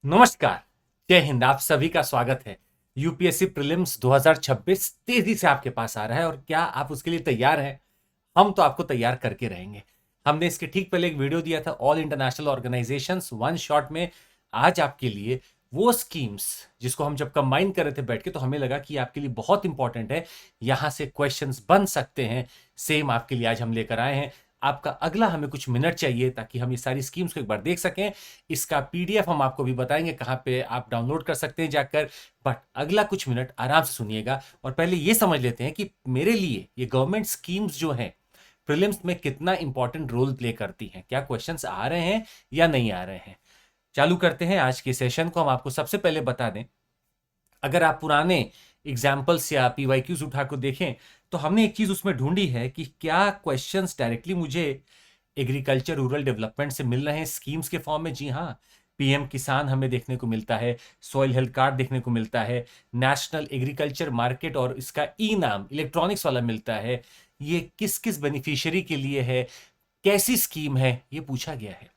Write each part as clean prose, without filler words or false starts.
नमस्कार। जय हिंद। आप सभी का स्वागत है। यूपीएससी प्रीलिम्स 2026 तेजी से आपके पास आ रहा है और क्या आप उसके लिए तैयार हैं? हम तो आपको तैयार करके रहेंगे। हमने इसके ठीक पहले एक वीडियो दिया था, all international organisations one shot में। आज आपके लिए वो स्कीम्स जिसको हम जब कंबाइन कर रहे थे बैठ के, तो हमें लगा कि आपके लिए बहुत इंपॉर्टेंट है, यहां से क्वेश्चंस बन सकते हैं। सेम आपके लिए आज हम लेकर आए हैं। आपका अगला हमें कुछ मिनट चाहिए ताकि हम ये सारी स्कीम्स को एक बार देख सकें। इसका पीडीएफ हम आपको भी बताएंगे कहां पे आप डाउनलोड कर सकते हैं जाकर। बट अगला कुछ मिनट आराम से सुनिएगा और पहले ये समझ लेते हैं कि मेरे लिए ये गवर्नमेंट स्कीम्स जो हैं प्रीलिम्स में कितना इंपॉर्टेंट रोल प्ले करती हैं, क्या क्वेश्चंस आ रहे हैं या नहीं आ रहे हैं। चालू करते हैं आज के सेशन को। हम आपको सबसे पहले बता दें, अगर आप पुराने एग्जाम्पल्स या पीवाईक्यूज उठा को देखें तो हमने एक चीज उसमें ढूंढी है कि क्या क्वेश्चंस डायरेक्टली मुझे एग्रीकल्चर रूरल डेवलपमेंट से मिल रहे हैं स्कीम्स के फॉर्म में। जी हाँ, पीएम किसान हमें देखने को मिलता है, सॉइल हेल्थ कार्ड देखने को मिलता है, नेशनल एग्रीकल्चर मार्केट और इसका ई नाम इलेक्ट्रॉनिक्स वाला मिलता है। ये किस किस बेनिफिशियरी के लिए है, कैसी स्कीम है, ये पूछा गया है।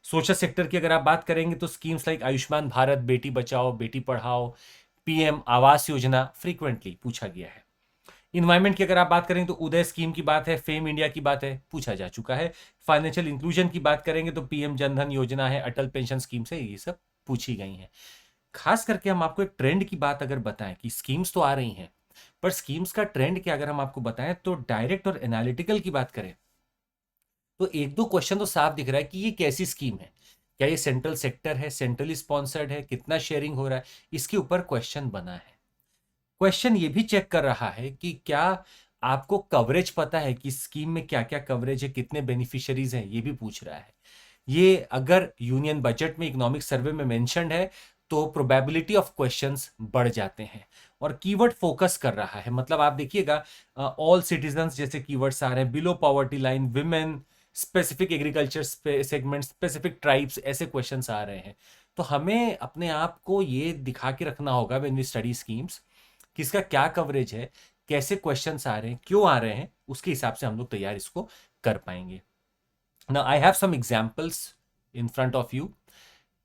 सोशल सेक्टर की अगर आप बात करेंगे तो schemes like Ayushman Bharat, Beti Bachao Beti Padhao, PM Awas Yojana frequently पूछा गया है। इन्वायरमेंट की अगर आप बात करें तो उदय स्कीम की बात है, फेम इंडिया की बात है, पूछा जा चुका है। फाइनेंशियल इंक्लूजन की बात करेंगे तो पीएम जनधन योजना है, अटल पेंशन स्कीम से, ये सब पूछी गई हैं। खास करके हम आपको एक ट्रेंड की बात अगर बताएं कि स्कीम्स तो आ रही हैं, पर स्कीम्स का ट्रेंड क्या अगर हम आपको बताएं तो डायरेक्ट और एनालिटिकल की बात करें तो एक दो क्वेश्चन तो साफ दिख रहा है कि ये कैसी स्कीम है। क्या ये सेंट्रल सेक्टर है, सेंट्रली स्पॉन्सर्ड है, कितना शेयरिंग हो रहा है, इसके ऊपर क्वेश्चन बना है। क्वेश्चन ये भी चेक कर रहा है कि क्या आपको कवरेज पता है कि स्कीम में क्या क्या कवरेज है, कितने बेनिफिशियरीज हैं, ये भी पूछ रहा है। ये अगर यूनियन बजट में इकोनॉमिक सर्वे में मेंशन्ड है तो प्रोबेबिलिटी ऑफ क्वेश्चंस बढ़ जाते हैं। और कीवर्ड फोकस कर रहा है, मतलब आप देखिएगा ऑल सिटीजन्स जैसे कीवर्ड्स आ रहे हैं, below poverty line, women, specific agriculture segment, specific tribes, ऐसे क्वेश्चंस आ रहे हैं। तो हमें अपने आप को ये दिखा के रखना होगा व्हेन वी स्टडी स्कीम्स, किसका क्या कवरेज है, कैसे क्वेश्चंस आ रहे हैं, क्यों आ रहे हैं, उसके हिसाब से हम लोग तैयार इसको कर पाएंगे। Now I have some examples in front of you.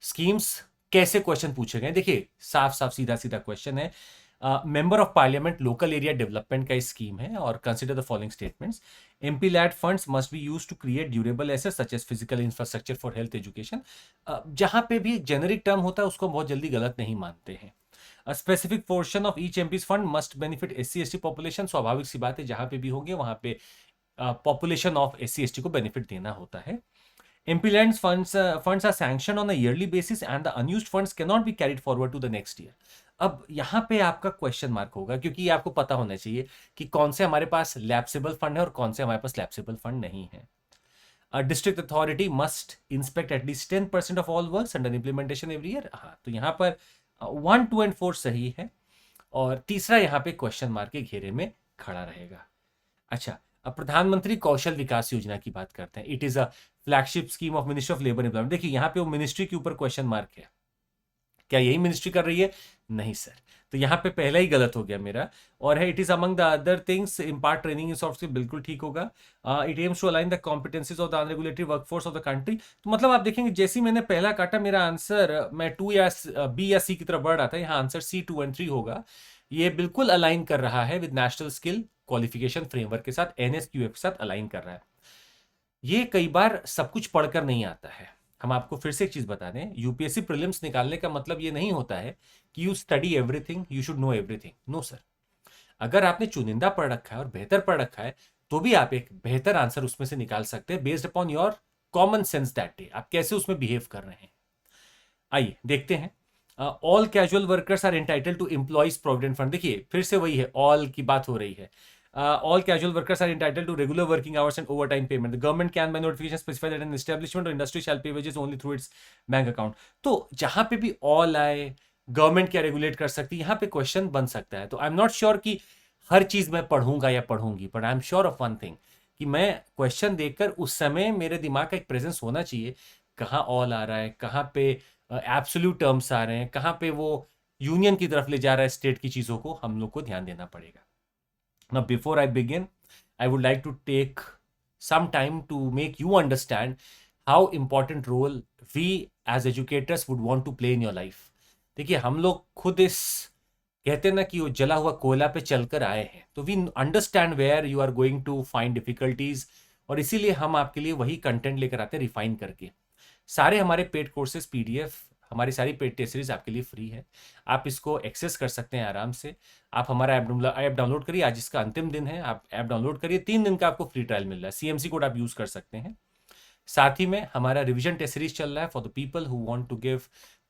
Schemes कैसे क्वेश्चन पूछे गए, देखिए साफ साफ सीधा सीधा क्वेश्चन है। Member of parliament local area development का स्कीम है और consider the following statements. MP LAD funds must be used to create durable assets such as physical infrastructure for health education. जहां पे भी जेनरिक टर्म होता है उसको बहुत जल्दी गलत नहीं मानते हैं। A specific portion of each MP's fund must benefit SC ST population। स्वाभाविक सी बात है, जहां पे भी होंगे वहां पे पॉपुलेशन ऑफ SC ST को बेनिफिट देना होता है। MP lands funds are sanctioned on a yearly basis and the unused funds cannot be carried forward to the next year। अब यहां पे आपका क्वेश्चन मार्क होगा क्योंकि ये आपको पता होना चाहिए कि कौन से हमारे पास लैप्सेबल फंड है और कौन से हमारे पास लैप्सेबल फंड नहीं है। A district authority must inspect at least 10% of all works under implementation every year। हाँ, तो यहाँ पर 1, 2 and 4 सही है और तीसरा यहाँ पे क्वेश्चन मार्क के घेरे में खड़ा रहेगा। अच्छा, अब प्रधानमंत्री कौशल विकास योजना की बात करते हैं। It is a flagship scheme of ministry of labour employment. देखिए यहाँ पे वो मिनिस्ट्री के ऊपर क्वेश्चन मार्क है, क्या यही मिनिस्ट्री कर रही है? नहीं सर, तो यहाँ पे पहला ही गलत हो गया मेरा। और है it is among the other things impart training in soft skill, बिल्कुल ठीक होगा। It aims to align the competencies of the unregulatory workforce of the country. तो मतलब आप देखेंगे जैसे ही मैंने पहला काटा मेरा आंसर मैं 2 या बी या सी की तरफ बढ़ रहा था, यहाँ आंसर सी 2 and 3 होगा। ये बिल्कुल अलाइन कर रहा है with national skill qualification framework के साथ, एनएसक्यूएफ के साथ अलाइन कर रहा है। ये कई बार सब कुछ पढ़कर नहीं आता है। हम आपको फिर से एक चीज बता दें, यूपीएससी प्रीलिम्स निकालने का मतलब ये नहीं होता है कि you study everything, you should know everything. No sir, अगर आपने चुनिंदा पढ़ रखा है और बेहतर पढ़ रखा है तो भी आप एक बेहतर आंसर उसमें से निकाल सकते हैं based upon your common sense that day, आप कैसे उसमें बिहेव कर रहे हैं। आइए देखते हैं। All casual workers are entitled to employees provident fund. देखिए फिर से वही है, ऑल की बात हो रही है। All casual workers are entitled to regular working hours and overtime payment. The government can by notification specify that an establishment or industry shall pay wages only through its bank account। तो जहां पे भी all आए, government क्या regulate कर सकती है, यहाँ पे क्वेश्चन बन सकता है। तो आई एम नॉट श्योर कि हर चीज मैं पढ़ूंगा या पढ़ूंगी, but I am sure of one thing कि मैं क्वेश्चन देखकर उस समय मेरे दिमाग का एक प्रेजेंस होना चाहिए, कहाँ ऑल आ रहा है, कहाँ पे एब्सोल्यूट टर्म्स आ रहे हैं, कहाँ पे वो यूनियन की तरफ ले जा रहा है स्टेट की चीजों को, हम लोग को ध्यान देना पड़ेगा। Now, before I begin, I would like to take some time to make you understand how important role we as educators would want to play in your life. देखिए हम लोग खुद इस कहते हैं ना कि वो जला हुआ कोयला पे चलकर आए हैं, तो we understand where you are going to find difficulties, और इसीलिए हम आपके लिए वही कंटेंट लेकर आते हैं रिफाइन करके। सारे हमारे पेड कोर्सेज पीडीएफ, हमारी सारी पेड टेस्ट सीरीज आपके लिए फ्री है, आप इसको एक्सेस कर सकते हैं आराम से। आप हमारा ऐप डाउनलोड करिए, आज इसका अंतिम दिन है, आप ऐप डाउनलोड करिए, 3 दिन का आपको फ्री ट्रायल मिल रहा है, सीएमसी कोड आप यूज कर सकते हैं। साथ ही में हमारा रिवीजन टेस्ट सीरीज चल रहा है for the people who want to give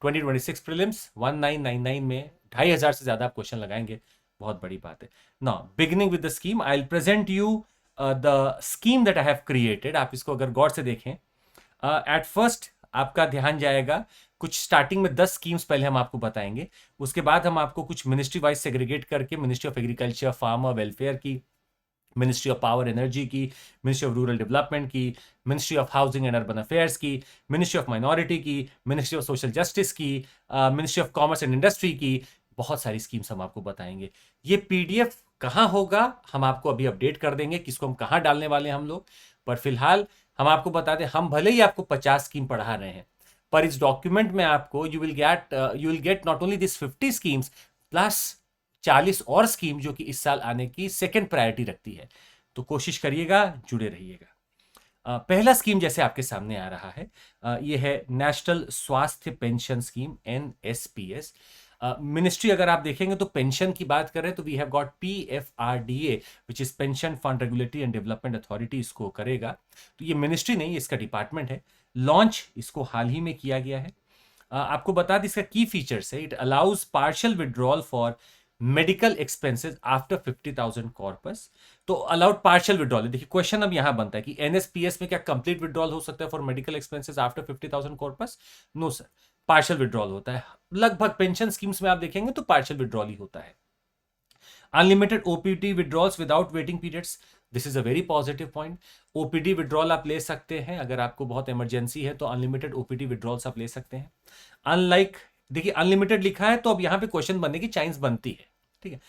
2026 prelims 1999 में 2500 से ज्यादा आप क्वेश्चन लगाएंगे, बहुत बड़ी बात है। Now beginning with the scheme, I will present you the scheme that I have created. आप इसको अगर गौर से देखें, एट फर्स्ट आपका ध्यान जाएगा कुछ स्टार्टिंग में 10 स्कीम्स पहले हम आपको बताएंगे, उसके बाद हम आपको कुछ मिनिस्ट्री वाइज सेग्रीगेट करके ministry of agriculture, farmer welfare की, मिनिस्ट्री ऑफ पावर एनर्जी की, मिनिस्ट्री ऑफ रूरल डेवलपमेंट की, ministry of housing and urban affairs की, मिनिस्ट्री ऑफ माइनॉरिटी की, मिनिस्ट्री ऑफ सोशल जस्टिस की, ministry of commerce and industry की, बहुत सारी schemes हम आपको बताएंगे। ये पीडीएफ कहाँ होगा हम आपको अभी अपडेट कर देंगे, किसको हम कहाँ डालने वाले हैं हम लोग, पर फिलहाल हम आपको बता दें, हम भले ही आपको 50 स्कीम पढ़ा रहे हैं, पर इस डॉक्यूमेंट में आपको you will get not only this 50 schemes plus 40 और स्कीम जो कि इस साल आने की सेकेंड प्रायोरिटी रखती है। तो कोशिश करिएगा, जुड़े रहिएगा। पहला स्कीम जैसे आपके सामने आ रहा है, ये है नेशनल स्वास्थ्य पेंशन स्कीम, NSPS। मिनिस्ट्री अगर आप देखेंगे तो पेंशन की बात करें तो we have got PFRDA which is pension fund regulatory and development authority, इसको करेगा। तो ये मिनिस्ट्री नहीं, इसका डिपार्टमेंट है। लॉन्च इसको हाल ही में किया गया है। आपको बता दें इसका की फीचर्स है, it allows partial withdrawal for medical expenses after 50,000 corpus. तो अलाउड पार्शियल विड्रॉल है। देखिए क्वेश्चन अब यहां बनता है कि एनएसपीएस में क्या कंप्लीट विड्रॉल हो सकता है for medical expenses after 50,000 corpus? No sir, partial withdrawal होता है। लगभग पेंशन स्कीम्स में आप देखेंगे तो पार्शियल विड्रॉल ही होता है। Unlimited OPD withdrawals without waiting periods, this is a very positive point. OPD withdrawal आप ले सकते हैं, अगर आपको बहुत इमरजेंसी है तो अनलिमिटेड ओपीडी विड्रॉल्स आप ले सकते हैं। अनलाइक, देखिए अनलिमिटेड लिखा है तो अब यहां पे क्वेश्चन बनने की चांस बनती है, ठीक है।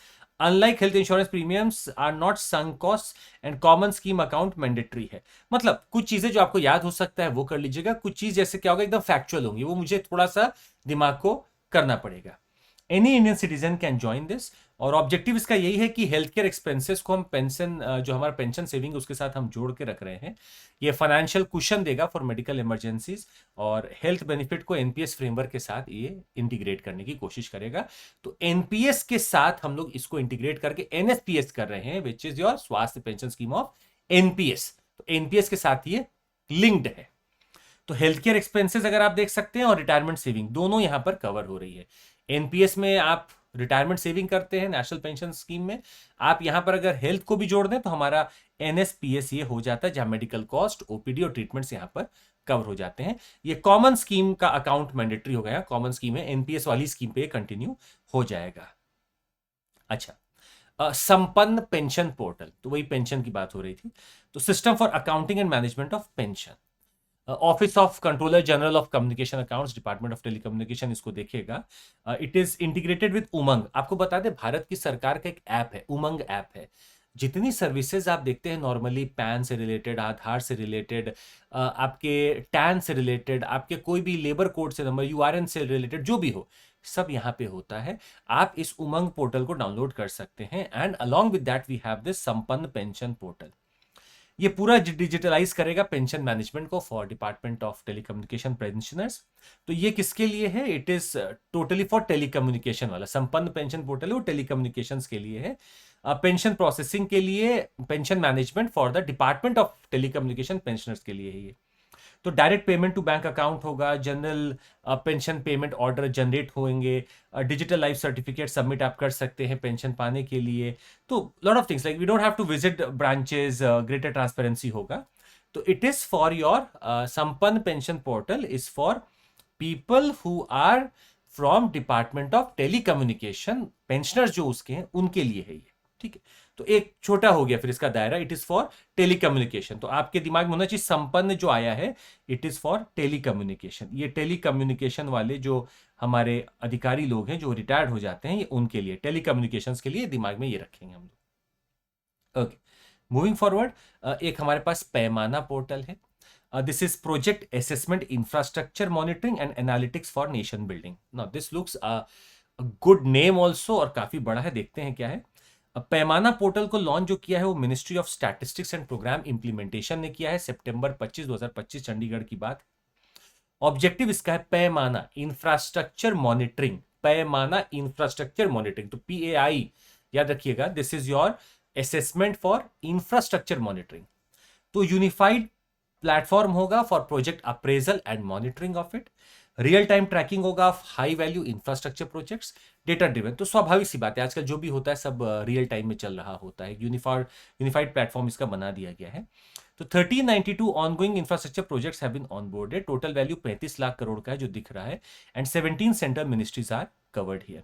Unlike health insurance premiums are not sunk cost and common scheme account mandatory है। मतलब कुछ चीजें जो आपको याद हो सकता है वो कर लीजिएगा, कुछ चीज जैसे क्या होगा एकदम फैक्चुअल होंगी, वो मुझे थोड़ा सा दिमाग को करना पड़ेगा। Any Indian citizen can join this, और ऑब्जेक्टिव इसका यही है कि हेल्थ केयर एक्सपेंसेस को हम पेंशन, जो हमारा पेंशन सेविंग उसके साथ हम जोड़ के रख रहे हैं, ये फाइनेंशियल कुशन देगा फॉर मेडिकल इमरजेंसीज, और हेल्थ बेनिफिट को एनपीएस फ्रेमवर्क के साथ ये इंटीग्रेट करने की कोशिश करेगा। तो एनपीएस के साथ हम लोग इसको इंटीग्रेट करके एनएसपीएस कर रहे हैं, विच इज योर स्वास्थ्य पेंशन स्कीम ऑफ एनपीएस। तो एनपीएस के साथ ये लिंक्ड है। तो हेल्थ केयर एक्सपेंसेस अगर आप देख सकते हैं और रिटायरमेंट सेविंग दोनों यहां पर कवर हो रही है। एनपीएस में आप रिटायरमेंट सेविंग करते हैं नेशनल पेंशन स्कीम में, आप यहां पर अगर हेल्थ को भी जोड़ दें तो हमारा एनएसपीएस ये हो जाता है, जहां मेडिकल कॉस्ट, ओपीडी और ट्रीटमेंट्स यहां पर कवर हो जाते हैं। ये कॉमन स्कीम का अकाउंट मैंडेटरी हो गया, कॉमन स्कीम है, एनपीएस वाली स्कीम पे कंटिन्यू हो जाएगा। अच्छा, संपन्न पेंशन पोर्टल, तो वही पेंशन की बात हो रही थी। तो system for accounting and management of pension, office of controller general of communication accounts, department of telecommunication इसको देखेगा। इट इज इंटीग्रेटेड विद उमंग। आपको बता दें भारत की सरकार का एक ऐप है, उमंग ऐप है। जितनी सर्विसेज आप देखते हैं नॉर्मली, पैन से रिलेटेड, आधार से रिलेटेड, आपके टैन से रिलेटेड, आपके कोई भी लेबर कोड से नंबर, यूआरएन से रिलेटेड जो भी हो, सब यहाँ पे होता है। आप इस उमंग पोर्टल को डाउनलोड कर सकते हैं, and along with that we have this Sampann pension portal. ये पूरा डिजिटलाइज करेगा पेंशन मैनेजमेंट को for department of telecommunication pensioners. तो ये किसके लिए है? It is totally for telecommunication वाला संपन्न पेंशन पोर्टल है, वो टेलीकम्युनिकेशंस के लिए है। पेंशन प्रोसेसिंग के लिए, pension management for the department of telecommunication pensioners के लिए है ये। तो direct payment to bank account होगा, general pension payment order generate होंगे, डिजिटल लाइफ सर्टिफिकेट सबमिट आप कर सकते हैं पेंशन पाने के लिए। तो lot of things like we don't have to visit branches, greater transparency होगा। तो it is for your Sampann pension portal is for people who are from department of telecommunication, pensioners जो उसके हैं उनके लिए है ये, ठीक है। तो एक छोटा हो गया फिर इसका दायरा, इट इज फॉर टेलीकम्युनिकेशन। तो आपके दिमाग में होना चाहिए संपन्न जो आया है इट इज फॉर टेलीकम्युनिकेशन। ये टेलीकम्युनिकेशन वाले जो हमारे अधिकारी लोग हैं जो रिटायर्ड हो जाते हैं, ये उनके लिए, टेलीकम्युनिकेशंस के लिए दिमाग में ये रखेंगे हम लोग। ओके, मूविंग फॉरवर्ड, एक हमारे पास पैमाना पोर्टल है। This is project assessment, infrastructure monitoring and analytics for nation building. Now this looks a good name also और काफी बड़ा है, देखते हैं क्या है। पैमाना पोर्टल को लॉन्च जो किया है वो ministry of statistics and programme implementation ने किया है, सितंबर 25 2025 चंडीगढ़ की बात। ऑब्जेक्टिव इसका है Paimana infrastructure monitoring, Paimana infrastructure monitoring, तो PAI याद रखिएगा, this is your assessment for infrastructure monitoring. तो यूनिफाइड प्लेटफॉर्म होगा for project appraisal and monitoring of it, real time tracking होगा of high value infrastructure projects, data driven. तो स्वाभाविक सी बात है, आजकल जो भी होता है सब रियल टाइम में चल रहा होता है, यूनिफाइड प्लेटफॉर्म इसका बना दिया गया है। तो 1392 ongoing infrastructure projects have been onboarded, total value 35 lakh crore का है जो दिख रहा है, and 17 central ministries are covered here.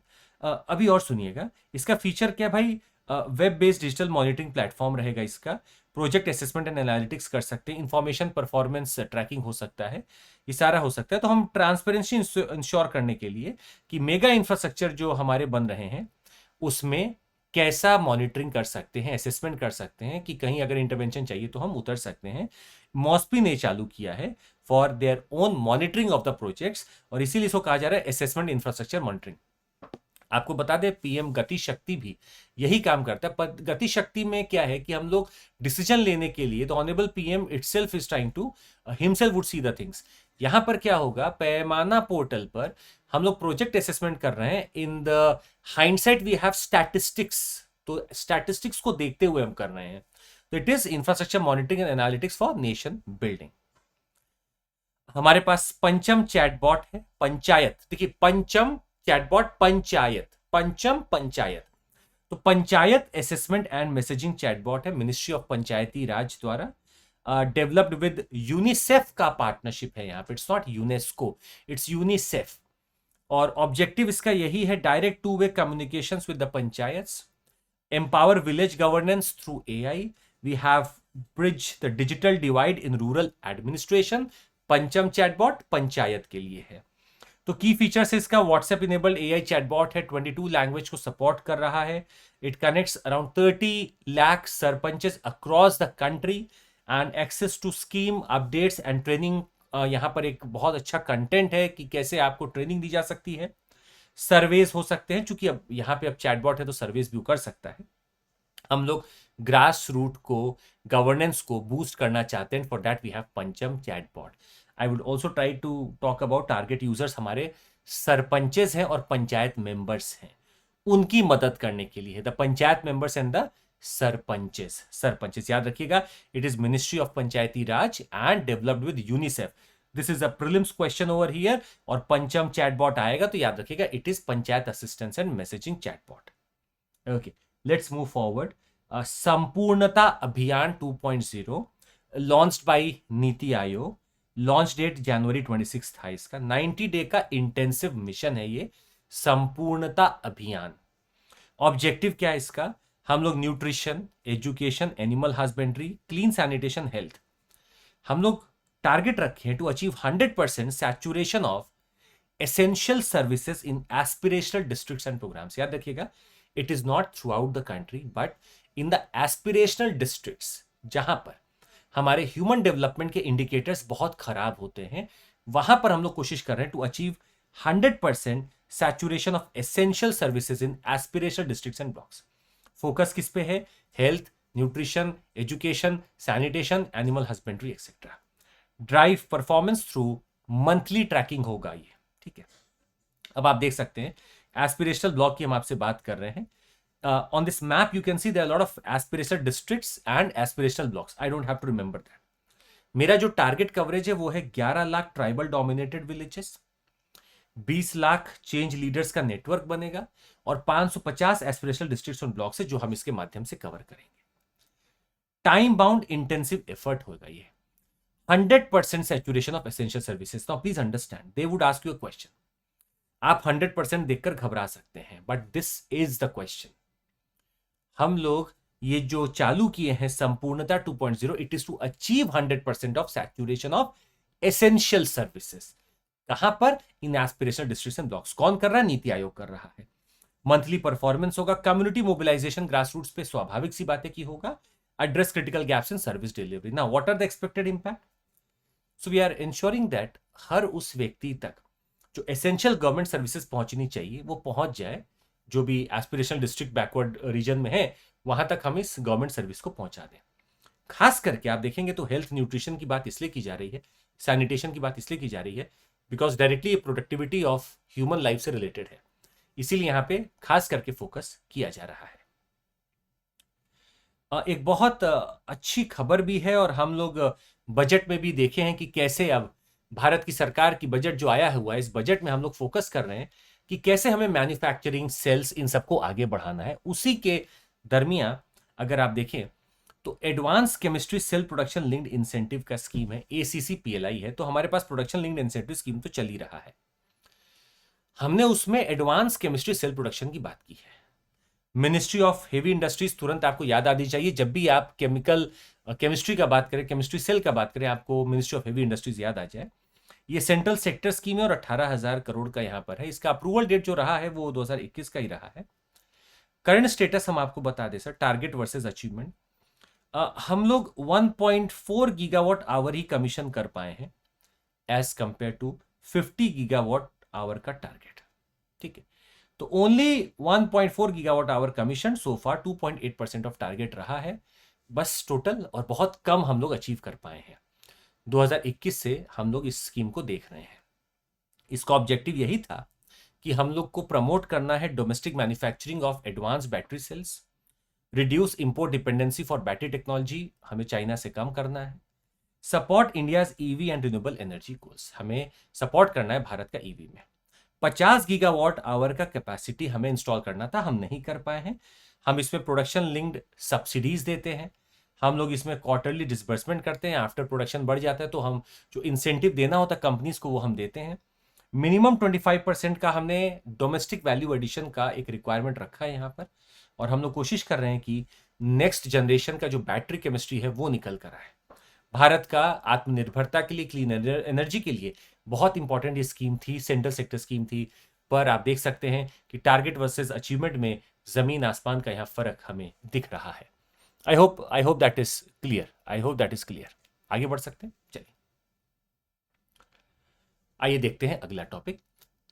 अभी और सुनिएगा, इसका फीचर क्या भाई, web based digital monitoring platform रहेगा इसका, प्रोजेक्ट असेसमेंट एंड एनालिटिक्स कर सकते हैं, इंफॉर्मेशन परफॉर्मेंस ट्रैकिंग हो सकता है, ये सारा हो सकता है। तो हम ट्रांसपेरेंसी इंश्योर करने के लिए कि मेगा इंफ्रास्ट्रक्चर जो हमारे बन रहे हैं उसमें कैसा मॉनिटरिंग कर सकते हैं, असेसमेंट कर सकते हैं कि कहीं अगर इंटरवेंशन चाहिए तो हम उतर सकते हैं, मॉस्पी ने चालू किया है for their own monitoring of the projects, और इसीलिए इसको कहा जा रहा है असेसमेंट इंफ्रास्ट्रक्चर मॉनिटरिंग। आपको बता दें पीएम गति शक्ति भी यही काम करता है, पर गति शक्ति में क्या है कि हम लोग डिसीजन लेने के लिए, तो honourable PM itself is trying to himself would see the things. यहां पर क्या होगा, पैमाना पोर्टल पर हम लोग प्रोजेक्ट असेसमेंट कर रहे हैं, in the hindsight we have statistics, तो स्टैटिस्टिक्स को देखते हुए हम कर रहे हैं। तो it is infrastructure monitoring and analytics for nation building. हमारे पास पंचम चैटबॉट है, पंचायत, देखिए पंचम चैटबॉट पंचायत, पंचम पंचायत, तो panchayat assessment and messaging chatbot है, मिनिस्ट्री ऑफ पंचायती राज द्वारा डेवलप्ड विद यूनिसेफ का पार्टनरशिप है, यहां पे it's not UNESCO, it's UNICEF. और ऑब्जेक्टिव इसका यही है, direct two way communications with the panchayats, empower village governance through AI, we have bridge the digital divide in rural administration। पंचम चैटबॉट पंचायत के लिए है। तो की फीचर्स है इसका, व्हाट्सएप इनेबल्ड AI चैटबॉट है, 22 लैंग्वेज को सपोर्ट कर रहा है, it connects around 30 lakh sarpanches across the country, and access to scheme updates and training. यहां पर एक बहुत अच्छा कंटेंट है कि कैसे आपको ट्रेनिंग दी जा सकती है, सर्वेज हो सकते हैं, चूंकि अब यहाँ पे अब चैटबॉट है तो सर्वेज भी कर सकता है। हम लोग ग्रास रूट को, गवर्नेंस को बूस्ट करना चाहते हैं, for that we have Pancham chatbot. I would also try to talk about target users, हमारे सरपंचेस हैं और पंचायत मेंबर्स हैं, उनकी मदद करने के लिए the panchayat members and the sarpanches याद रखिएगा, it is ministry of Panchayati Raj and developed with UNICEF. This is a prelims question over here, और पंचम चैटबॉट आएगा तो याद रखिएगा it is panchayat assistance and messaging chatbot. Okay, let's move forward. Sampoornata Abhiyan 2.0 launched by NITI Aayog, launch date जनवरी 26 था इसका, 90 day का intensive mission है ये संपूर्णता अभियान। ऑब्जेक्टिव क्या है इसका, हम लोग nutrition, education, animal husbandry, clean sanitation, health, हम लोग टारगेट रखे हैं to achieve 100% saturation of essential services in aspirational districts and programmes. याद रखिएगा, it is not throughout the country but in the aspirational districts, जहां पर हमारे human development के इंडिकेटर्स बहुत खराब होते हैं, वहां पर हम लोग कोशिश कर रहे हैं to achieve 100% saturation of essential services in aspirational districts and blocks. Focus किस पे है, health, nutrition, education, sanitation, animal husbandry etcetera. Drive performance through monthly tracking होगा ये, ठीक है। अब आप देख सकते हैं एस्पिरेशनल ब्लॉक की हम आपसे बात कर रहे हैं। On this map you can see there are lot of aspirational districts and aspirational blocks, I don't have to remember that. मेरा जो टारगेट कवरेज है वो है 11 lakh tribal dominated villages, 20 lakh change leaders का नेटवर्क बनेगा, और 550 एस्पिरेशनल डिस्ट्रिक्ट्स और blocks है जो हम इसके माध्यम से कवर करेंगे। टाइम बाउंड इंटेंसिव एफर्ट होगा ये, 100% saturation of essential services. Now please understand, they would ask you a question, आप 100% देखकर घबरा सकते हैं, but this is the question. हम लोग ये जो चालू किए हैं Sampoornata 2.0, it is to achieve 100% of saturation of essential services. कहां पर, in aspirational districts and blocks. कौन कर रहा है, नीति आयोग कर रहा है। मंथली परफॉर्मेंस होगा, कम्युनिटी मोबिलाइजेशन ग्रास रूट्स पे स्वाभाविक सी बातें की होगा, address critical gaps in service delivery. Now what are the expected impact, so we are ensuring that हर उस व्यक्ति तक जो एसेंशियल गवर्नमेंट सर्विसेज पहुंचनी चाहिए वो पहुंच जाए, जो भी एस्पिरेशनल डिस्ट्रिक्ट बैकवर्ड रीजन में है वहां तक हम इस गवर्नमेंट सर्विस को पहुंचा दें। खास करके आप देखेंगे तो हेल्थ न्यूट्रिशन की बात इसलिए की जा रही है, सैनिटेशन की बात इसलिए की जा रही है, बिकॉज डायरेक्टली ये प्रोडक्टिविटी ऑफ ह्यूमन लाइफ से रिलेटेड है, इसीलिए यहां पे खास करके फोकस किया जा रहा है। एक बहुत अच्छी खबर भी है, और हम लोग बजट में भी देखे हैं कि कैसे अब भारत की सरकार की बजट जो आया हुआ है, इस बजट में हम लोग फोकस कर रहे हैं कि कैसे हमें मैन्युफैक्चरिंग, सेल्स, इन सबको आगे बढ़ाना है। उसी के दरमियान अगर आप देखें तो advance chemistry cell production linked incentive का स्कीम है, ACCPLI है। तो हमारे पास प्रोडक्शन लिंक्ड इंसेंटिव स्कीम तो चल ही रहा है, हमने उसमें एडवांस केमिस्ट्री सेल प्रोडक्शन की बात की है। मिनिस्ट्री ऑफ हेवी इंडस्ट्रीज तुरंत आपको याद आनी चाहिए, जब भी आप केमिस्ट्री का बात करें, केमिस्ट्री सेल का बात करें, आपको मिनिस्ट्री ऑफ हेवी इंडस्ट्रीज याद आ जाए। ये सेंट्रल सेक्टर स्कीम है और 18,000 करोड़ का यहां पर है। इसका अप्रूवल डेट जो रहा है वो 2021 का ही रहा है। करंट स्टेटस हम आपको बता दें सर, टारगेट वर्सेस अचीवमेंट। हम लोग 1.4 गीगावाट आवर ही कमीशन कर पाए हैं as compare to 50 gigawatt hour का टारगेट। ठीक है, तो only 1.4 gigawatt hour commission, so far 2.8% ऑफ टारगेट रहा है बस टोटल, और बहुत कम हम लोग अचीव कर पाए हैं। 2021 से हम लोग इस स्कीम को देख रहे हैं। इसका ऑब्जेक्टिव यही था कि हम लोग को प्रमोट करना है domestic manufacturing of advance battery cells, reduce import dependency for battery technology, हमें चाइना से कम करना है, support India's EV and renewable energy goals, हमें सपोर्ट करना है भारत का ईवी में। 50 गीगावाट आवर का कैपेसिटी हमें इंस्टॉल करना था, हम नहीं कर पाए हैं। हम इसमें प्रोडक्शन लिंक्ड सब्सिडीज देते हैं, हम लोग इसमें क्वार्टरली डिसबर्समेंट करते हैं, आफ्टर प्रोडक्शन बढ़ जाता है तो हम जो इंसेंटिव देना होता है कंपनीज को वो हम देते हैं। मिनिमम 25% का हमने डोमेस्टिक वैल्यू एडिशन का एक रिक्वायरमेंट रखा है यहाँ पर, और हम लोग कोशिश कर रहे हैं कि नेक्स्ट जनरेशन का जो बैटरी केमिस्ट्री है वो निकल कर आए। भारत का आत्मनिर्भरता के लिए, क्लीन एनर्जी के लिए बहुत इंपॉर्टेंट ये स्कीम थी, सेंट्रल सेक्टर स्कीम थी, पर आप देख सकते हैं कि टारगेट वर्सेस अचीवमेंट में जमीन आसमान का यहाँ फर्क हमें दिख रहा है। I hope that is clear, I hope that is clear. आगे बढ़ सकते हैं, चलिए आइए देखते हैं अगला topic,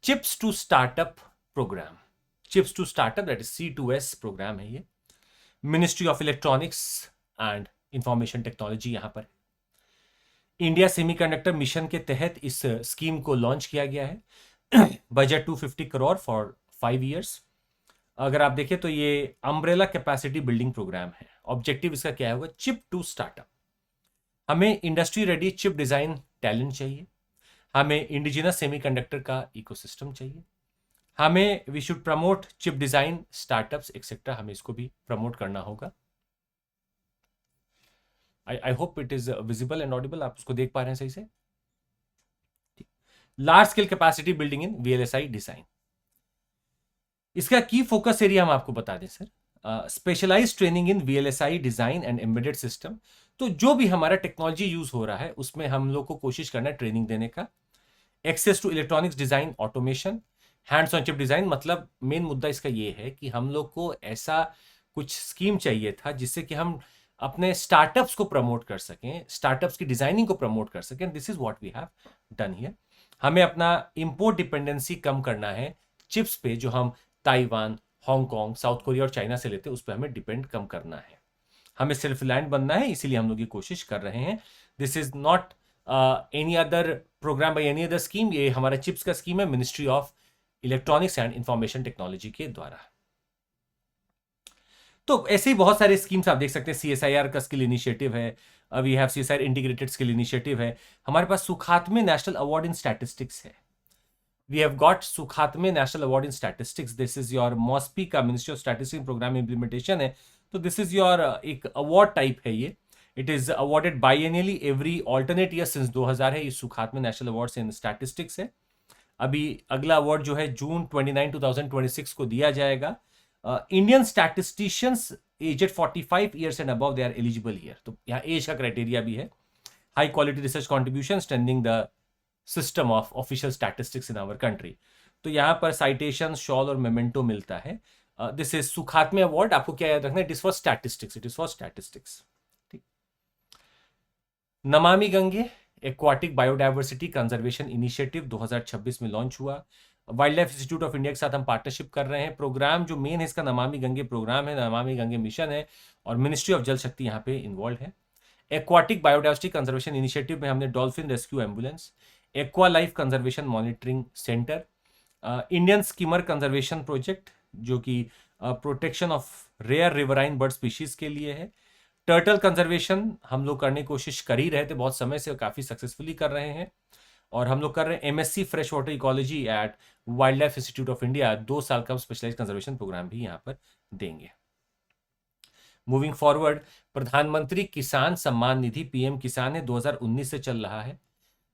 chips to startup programme. Chips to startup that is C2S programme है ये, ministry of electronics and information technology यहां पर। इंडिया सेमीकंडक्टर मिशन के तहत इस स्कीम को लॉन्च किया गया है। Budget 250 crore for 5 years. अगर आप देखें तो ये अम्ब्रेला कैपेसिटी बिल्डिंग प्रोग्राम है। ऑब्जेक्टिव इसका क्या होगा, चिप टू स्टार्टअप। हमें industry ready chip design talent चाहिए, हमें इंडिजिनस सेमीकंडक्टर का इकोसिस्टम चाहिए, हमें we should promote chip design startups etcetera, हमें इसको भी प्रमोट करना होगा। I hope it is visible and audible, आप उसको देख पा रहे हैं सही से। Large scale capacity building in VLSI design, इसका की फोकस एरिया हम आपको बता दें sir, specialise training in VLSI design and embedded system. तो जो भी हमारा टेक्नोलॉजी यूज हो रहा है उसमें हम लोग को कोशिश करना है ट्रेनिंग देने का। Access to electronics design automation, hands on chip design, मतलब मेन मुद्दा इसका ये है कि हम लोग को ऐसा कुछ स्कीम चाहिए था जिससे कि हम अपने स्टार्टअप्स को प्रमोट कर सकें, स्टार्टअप्स की डिजाइनिंग को प्रमोट कर सकें। This is what we have done here. हमें अपना इंपोर्ट डिपेंडेंसी कम करना है चिप्स पे, जो हम ताइवान, हांगकांग, साउथ कोरिया और चाइना से लेते हैं, उस पर हमें डिपेंड कम करना है। हमें सेल्फ रिलायंट बनना है, इसीलिए हम लोग ये कोशिश कर रहे हैं। This is not any other program by any other scheme, ये हमारा चिप्स का स्कीम है ministry of electronics and information technology के द्वारा। तो ऐसे ही बहुत सारे स्कीम्स आप देख सकते हैं। CSIR का स्किल इनिशिएटिव है, we have CSIR integrated skill initiative है। हमारे पास Sukhatme national award in statistics है, we have got Sukhatme national award in statistics. This is your MoSPI का ministry of statistics programme implementation है, तो दिस इज योर एक award type है ये। It is awarded biennially every alternate year since 2000 है। ये Sukhatme national award in statistics है। अभी अगला अवार्ड जो है जून 29, 2026 को दिया जाएगा। Indian statisticians aged 45 years and above they are eligible here. तो यहाँ एज का क्राइटेरिया भी है। High quality research contribution strengthening the system of official statistics in our country. तो यहाँ पर साइटेशन, शॉल और मेमेंटो मिलता है। This is Sukhatme award. आपको क्या याद रखना है, it is for statistics, it is for statistics. ठीक। Namami Gange aquatic biodiversity conservation initiative 2026 में लॉन्च हुआ। Wild life institute of India के साथ हम पार्टनरशिप कर रहे हैं। प्रोग्राम जो मेन है इसका नमामि गंगे प्रोग्राम है, नमामि गंगे मिशन है, और मिनिस्ट्री ऑफ जल शक्ति यहाँ पे इन्वॉल्व है। एक्वाटिक बायोडाइवर्सिटी कंजर्वेशन इनिशिएटिव में हमने dolphin rescue ambulance, aqua life conservation monitoring centre, Indian skimmer conservation project जो कि protection of rare riverine bird species के लिए है। टर्टल कंजर्वेशन हम लोग करने की कोशिश कर ही रहे थे बहुत समय से, काफ़ी सक्सेसफुली कर रहे हैं। और हम लोग कर रहे हैं MSc fresh water ecology at wild life institute of India, 2 साल का स्पेशलाइज्ड कंजर्वेशन प्रोग्राम भी यहाँ पर देंगे। मूविंग फॉरवर्ड, प्रधानमंत्री किसान सम्मान निधि PM किसान है, 2019 से चल रहा है।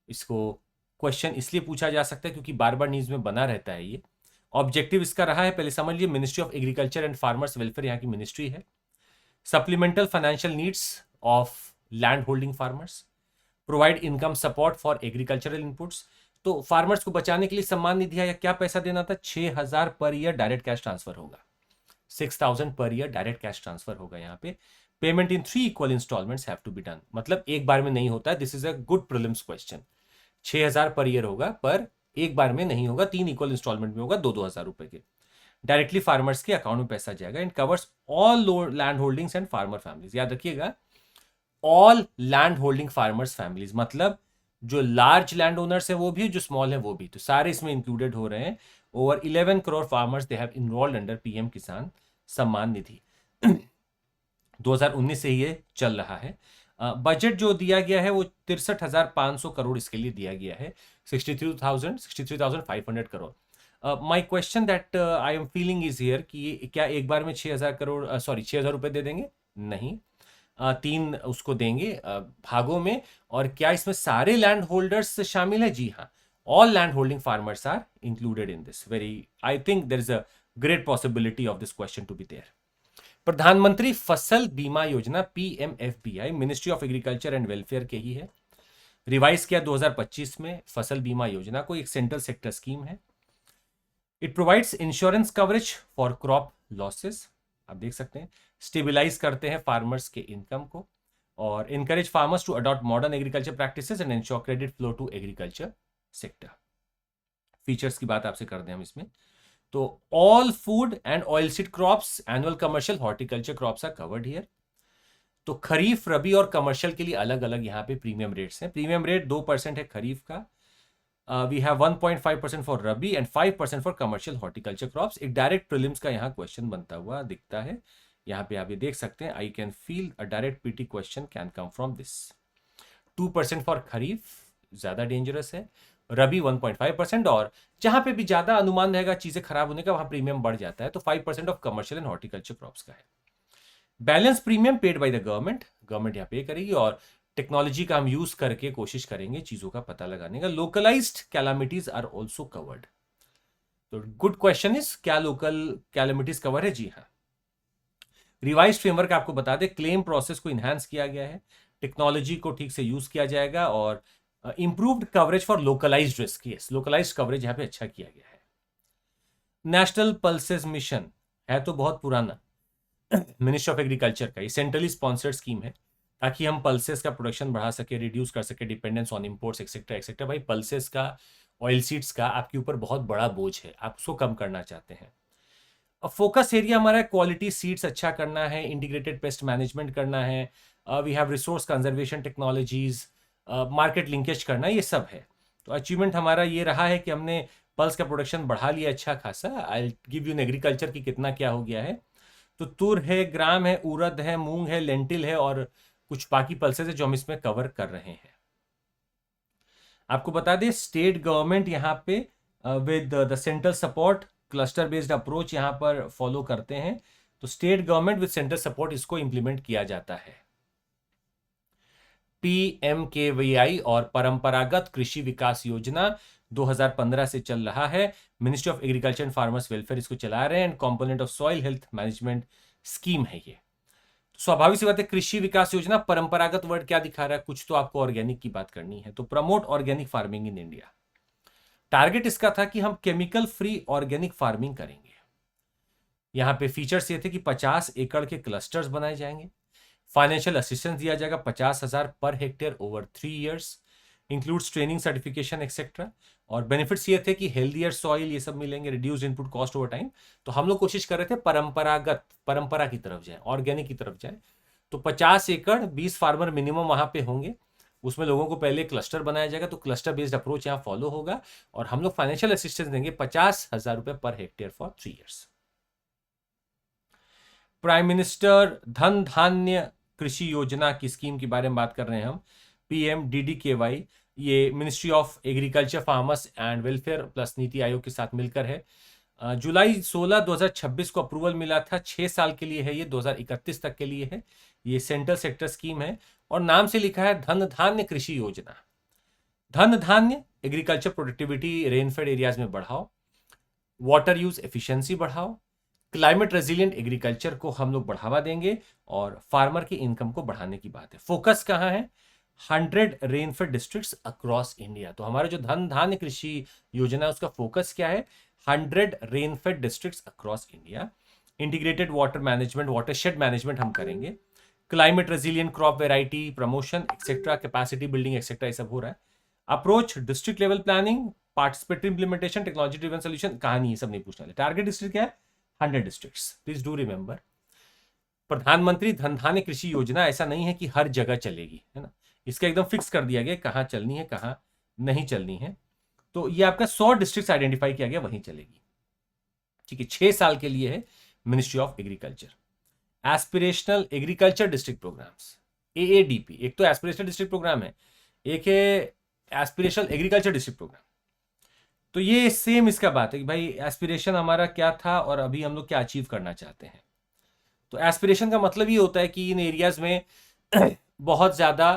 इसको क्वेश्चन इसलिए पूछा जा सकता है क्योंकि बार बार न्यूज में बना रहता है ये। ऑब्जेक्टिव इसका रहा है, पहले समझ लीजिए, ministry of agriculture and farmers welfare यहाँ की मिनिस्ट्री है। Supplemental financial needs of land holding farmers, provide income support for agricultural inputs. तो फार्मर्स को बचाने के लिए सम्मान निधि आया, क्या पैसा देना था? 6,000 per year direct cash transfer होगा, 6,000 per year direct cash transfer होगा यहाँ पे। Payment in 3 equal installments have to be done, मतलब एक बार में नहीं होता है। This is a good prelims question. 6,000 per year होगा, पर एक बार में नहीं होगा, 3 इक्वल इंस्टॉलमेंट में होगा, 2-2 हजार रुपए के। डायरेक्टली फार्मर्स के अकाउंट में पैसा जाएगा। And covers all land holdings and farmer families. याद रखिएगा, all land holding farmers families, मतलब जो लार्ज लैंड ओनर्स है वो भी, जो स्मॉल है वो भी, तो सारे इसमें इंक्लूडेड हो रहे हैं। Over 11 crore farmers they have enrolled under PM किसान सम्मान निधि। 2019 से ये चल रहा है। बजट जो दिया गया है वो 63,500 करोड़ इसके लिए दिया गया है, 63,500 crore. My question that I am feeling is here कि क्या एक बार में 6,000 करोड़, सॉरी 6,000 रुपए दे देंगे? नहीं, 3 उसको देंगे भागों में। और क्या इसमें सारे लैंड होल्डर्स शामिल है? जी हाँ, all land holding farmers are included in this. Very, I think there is a great possibility of this question to be there. प्रधानमंत्री फसल बीमा योजना PMFBI ministry of agriculture and welfare के ही है। रिवाइज किया 2025 में फसल बीमा योजना को, एक सेंट्रल सेक्टर स्कीम है। It provides insurance coverage for crop losses, आप देख सकते हैं, स्टेबिलाइज करते हैं फार्मर्स के इनकम को, और encourage farmers to adopt modern agriculture practices and ensure credit flow to agriculture sector. Features की बात आपसे कर दें हम इसमें, तो all food and oilseed crops, annual commercial horticulture crops are covered here. तो खरीफ, रबी और कमर्शियल के लिए अलग अलग यहाँ पे प्रीमियम रेट्स हैं। प्रीमियम रेट 2% है खरीफ का, we have 1.5% for rabi and 5% for commercial horticulture crops. एक डायरेक्ट प्रीलिम्स का यहाँ क्वेश्चन बनता हुआ दिखता है, यहाँ पे आप ये देख सकते हैं। I can feel a direct PT question can come from this. 2% for kharif ज्यादा डेंजरस है, रबी 1.5%, और जहां पे भी ज्यादा अनुमान रहेगा चीजें खराब होने का, वहां प्रीमियम बढ़ जाता है। तो 5% of commercial and horticulture crops का है। Balance premium paid by the government, government यहाँ पे करेगी, और टेक्नोलॉजी का हम यूज करके कोशिश करेंगे चीजों का पता लगाने का। Localised calamities are also covered. तो गुड क्वेश्चन इज, क्या लोकल कैलामिटीज कवर है? जी हाँ। रिवाइज फ्रेमवर्क आपको बता दें, क्लेम प्रोसेस को इनहांस किया गया है, टेक्नोलॉजी को ठीक से यूज किया जाएगा, और improved coverage for localised risk. Yes, localised coverage यहाँ पे अच्छा किया गया है। नेशनल पल्सेस मिशन है तो बहुत पुराना, मिनिस्ट्री ऑफ एग्रीकल्चर का, ये सेंट्रली स्पॉन्सर्ड स्कीम है, ताकि हम पल्सेस का प्रोडक्शन बढ़ा सके, रिड्यूस कर सके dependence on imports etcetera etcetera. भाई पल्सेस का, ऑयल सीड्स का आपके ऊपर बहुत बड़ा बोझ है, आप उसको कम करना चाहते हैं। अब फोकस एरिया हमारा क्वालिटी सीड्स अच्छा करना है, इंटीग्रेटेड पेस्ट मैनेजमेंट करना है, we have resource conservation technologies, market linkage करना, ये सब है। तो अचीवमेंट हमारा ये रहा है कि हमने पल्स का प्रोडक्शन बढ़ा लिया अच्छा खासा। आई गिव यू इन एग्रीकल्चर की कितना क्या हो गया है। तो तुर है, ग्राम है, उड़द है, मूंग है, लेंटिल है, और कुछ बाकी पल्सेस है जो हम इसमें कवर कर रहे हैं। आपको बता दें, स्टेट गवर्नमेंट यहाँ पे with the central support cluster based approach यहाँ पर फॉलो करते हैं। तो state government with central support इसको इंप्लीमेंट किया जाता है। PMKVI और परंपरागत कृषि विकास योजना 2015 से चल रहा है। Ministry of agriculture and farmers welfare इसको चला रहे हैं, and component of soil health management scheme है ये। स्वाभाविक सी बात है, कृषि विकास योजना, परंपरागत वर्ड क्या दिखा रहा है? कुछ तो आपको ऑर्गेनिक की बात करनी है। तो promote organic farming in India, target इसका था कि हम केमिकल फ्री ऑर्गेनिक फार्मिंग करेंगे। यहां पे फीचर्स ये थे कि 50 एकड़ के क्लस्टर्स बनाए जाएंगे, फाइनेंशियल असिस्टेंस दिया जाएगा 50,000 per hectare over 3 years, includes training, certification etcetera. और बेनिफिट्स ये थे कि हेल्दियर सॉइल, ये सब मिलेंगे, reduce input cost over time. तो हम लोग कोशिश कर रहे थे परंपरा की तरफ जाए, ऑर्गेनिक की तरफ जाए। तो 50 एकड़ 20 फार्मर मिनिमम वहां पे होंगे। उसमें लोगों को पहले क्लस्टर बनाया जाएगा, तो क्लस्टर बेस्ड अप्रोच यहाँ फॉलो होगा। और हम लोग फाइनेंशियल असिस्टेंस देंगे 50,000 रुपए per hectare for 3 years. Prime minister धन धान्य कृषि योजना की स्कीम के बारे में बात कर रहे हैं हम, PMDDKY। ये ministry of agriculture, farmers and welfare plus NITI Aayog के साथ मिलकर है। जुलाई 16 2026 को अप्रूवल मिला था। 6 साल के लिए है ये, 2031 तक के लिए है। ये सेंट्रल सेक्टर स्कीम है और नाम से लिखा है धन धान्य कृषि योजना। धन धान्य, एग्रीकल्चर प्रोडक्टिविटी रेनफेड एरियाज में बढ़ाओ, वाटर यूज एफिशिएंसी बढ़ाओ, क्लाइमेट रेजिलिएंट एग्रीकल्चर को हम लोग बढ़ावा देंगे और फार्मर की इनकम को बढ़ाने की बात है। फोकस कहां है? 100 रेनफेड डिस्ट्रिक्ट्स अक्रॉस इंडिया। तो हमारा जो धन धान्य कृषि योजना है उसका फोकस क्या है? 100 rainfed districts across India. Integrated water management, watershed management हम करेंगे। Climate resilient crop variety promotion etcetera, capacity building etcetera, ये सब हो रहा है। Approach district level planning, participatory implementation, technology driven solution, कहानी ये सब नहीं पूछना है। टारगेट डिस्ट्रिक्ट क्या है? 100 डिस्ट्रिक्ट्स। प्लीज डू रिमेंबर, प्रधानमंत्री धन धान्य कृषि योजना ऐसा नहीं है कि हर जगह चलेगी, है ना। इसका एकदम फिक्स कर दिया गया कहां चलनी है, कहां नहीं चलनी है। तो ये आपका 100 डिस्ट्रिक्ट्स आइडेंटिफाई किया गया, वहीं चलेगी। ठीक है, 6 साल के लिए है। Ministry of agriculture, aspirational agriculture district programs, AADP। एक तो एस्पिरेशनल डिस्ट्रिक्ट प्रोग्राम है, एक है एस्पिरेशनल एग्रीकल्चर डिस्ट्रिक्ट प्रोग्राम। तो ये सेम इसका बात है कि भाई एस्पिरेशन हमारा क्या था और अभी हम लोग क्या अचीव करना चाहते हैं। तो एस्पिरेशन का मतलब ये होता है कि इन एरियाज में बहुत ज़्यादा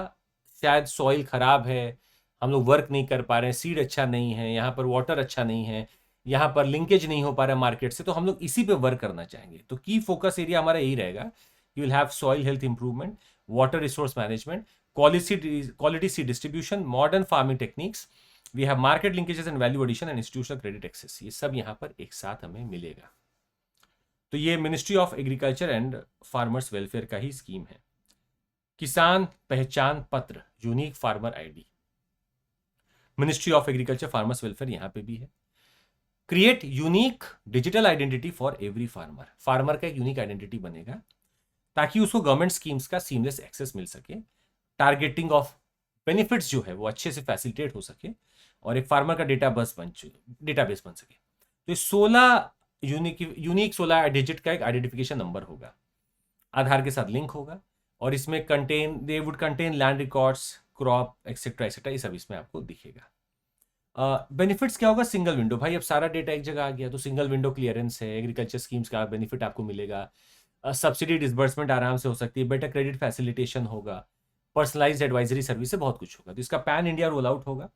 शायद सॉइल खराब है, हम लोग वर्क नहीं कर पा रहे हैं, सीड अच्छा नहीं है, यहाँ पर वाटर अच्छा नहीं है, यहाँ पर लिंकेज नहीं हो पा रहा है मार्केट से, तो हम लोग इसी पे वर्क करना चाहेंगे। तो की फोकस एरिया हमारा यही रहेगा। You will have soil health improvement, water resource management, quality seed distribution, modern farming techniques, we have market linkages and value addition and institutional credit access. ये सब यहाँ पर एक साथ हमें मिलेगा। तो ये ministry of agriculture and farmers welfare का ही स्कीम है। किसान पहचान पत्र, unique farmer ID, ministry of agriculture farmers welfare यहां पे भी है। Create unique digital identity for every farmer, farmer का एक यूनिक आइडेंटिटी बनेगा ताकि उसको गवर्नमेंट स्कीम्स का सीमलेस एक्सेस मिल सके, टारगेटिंग ऑफ बेनिफिट्स जो है वो अच्छे से फैसिलिटेट हो सके और एक फार्मर का डेटाबेस बन सके। तो ये 16 यूनिक 16 डिजिट का एक आइडेंटिफिकेशन नंबर होगा, आधार के साथ लिंक होगा और इसमें they would contain land records, crop etcetera etcetera, ये सब इसमें आपको दिखेगा। बेनिफिट्स क्या होगा? सिंगल विंडो, भाई अब सारा डेटा एक जगह आ गया तो सिंगल विंडो क्लियरेंस है, एग्रीकल्चर स्कीम्स का बेनिफिट आपको मिलेगा, सब्सिडी डिसबर्समेंट आराम से हो सकती है, बेटर क्रेडिट फैसिलिटेशन होगा, पर्सनलाइज्ड एडवाइजरी सर्विस से बहुत कुछ होगा। तो इसका पैन इंडिया रोल आउट होगा,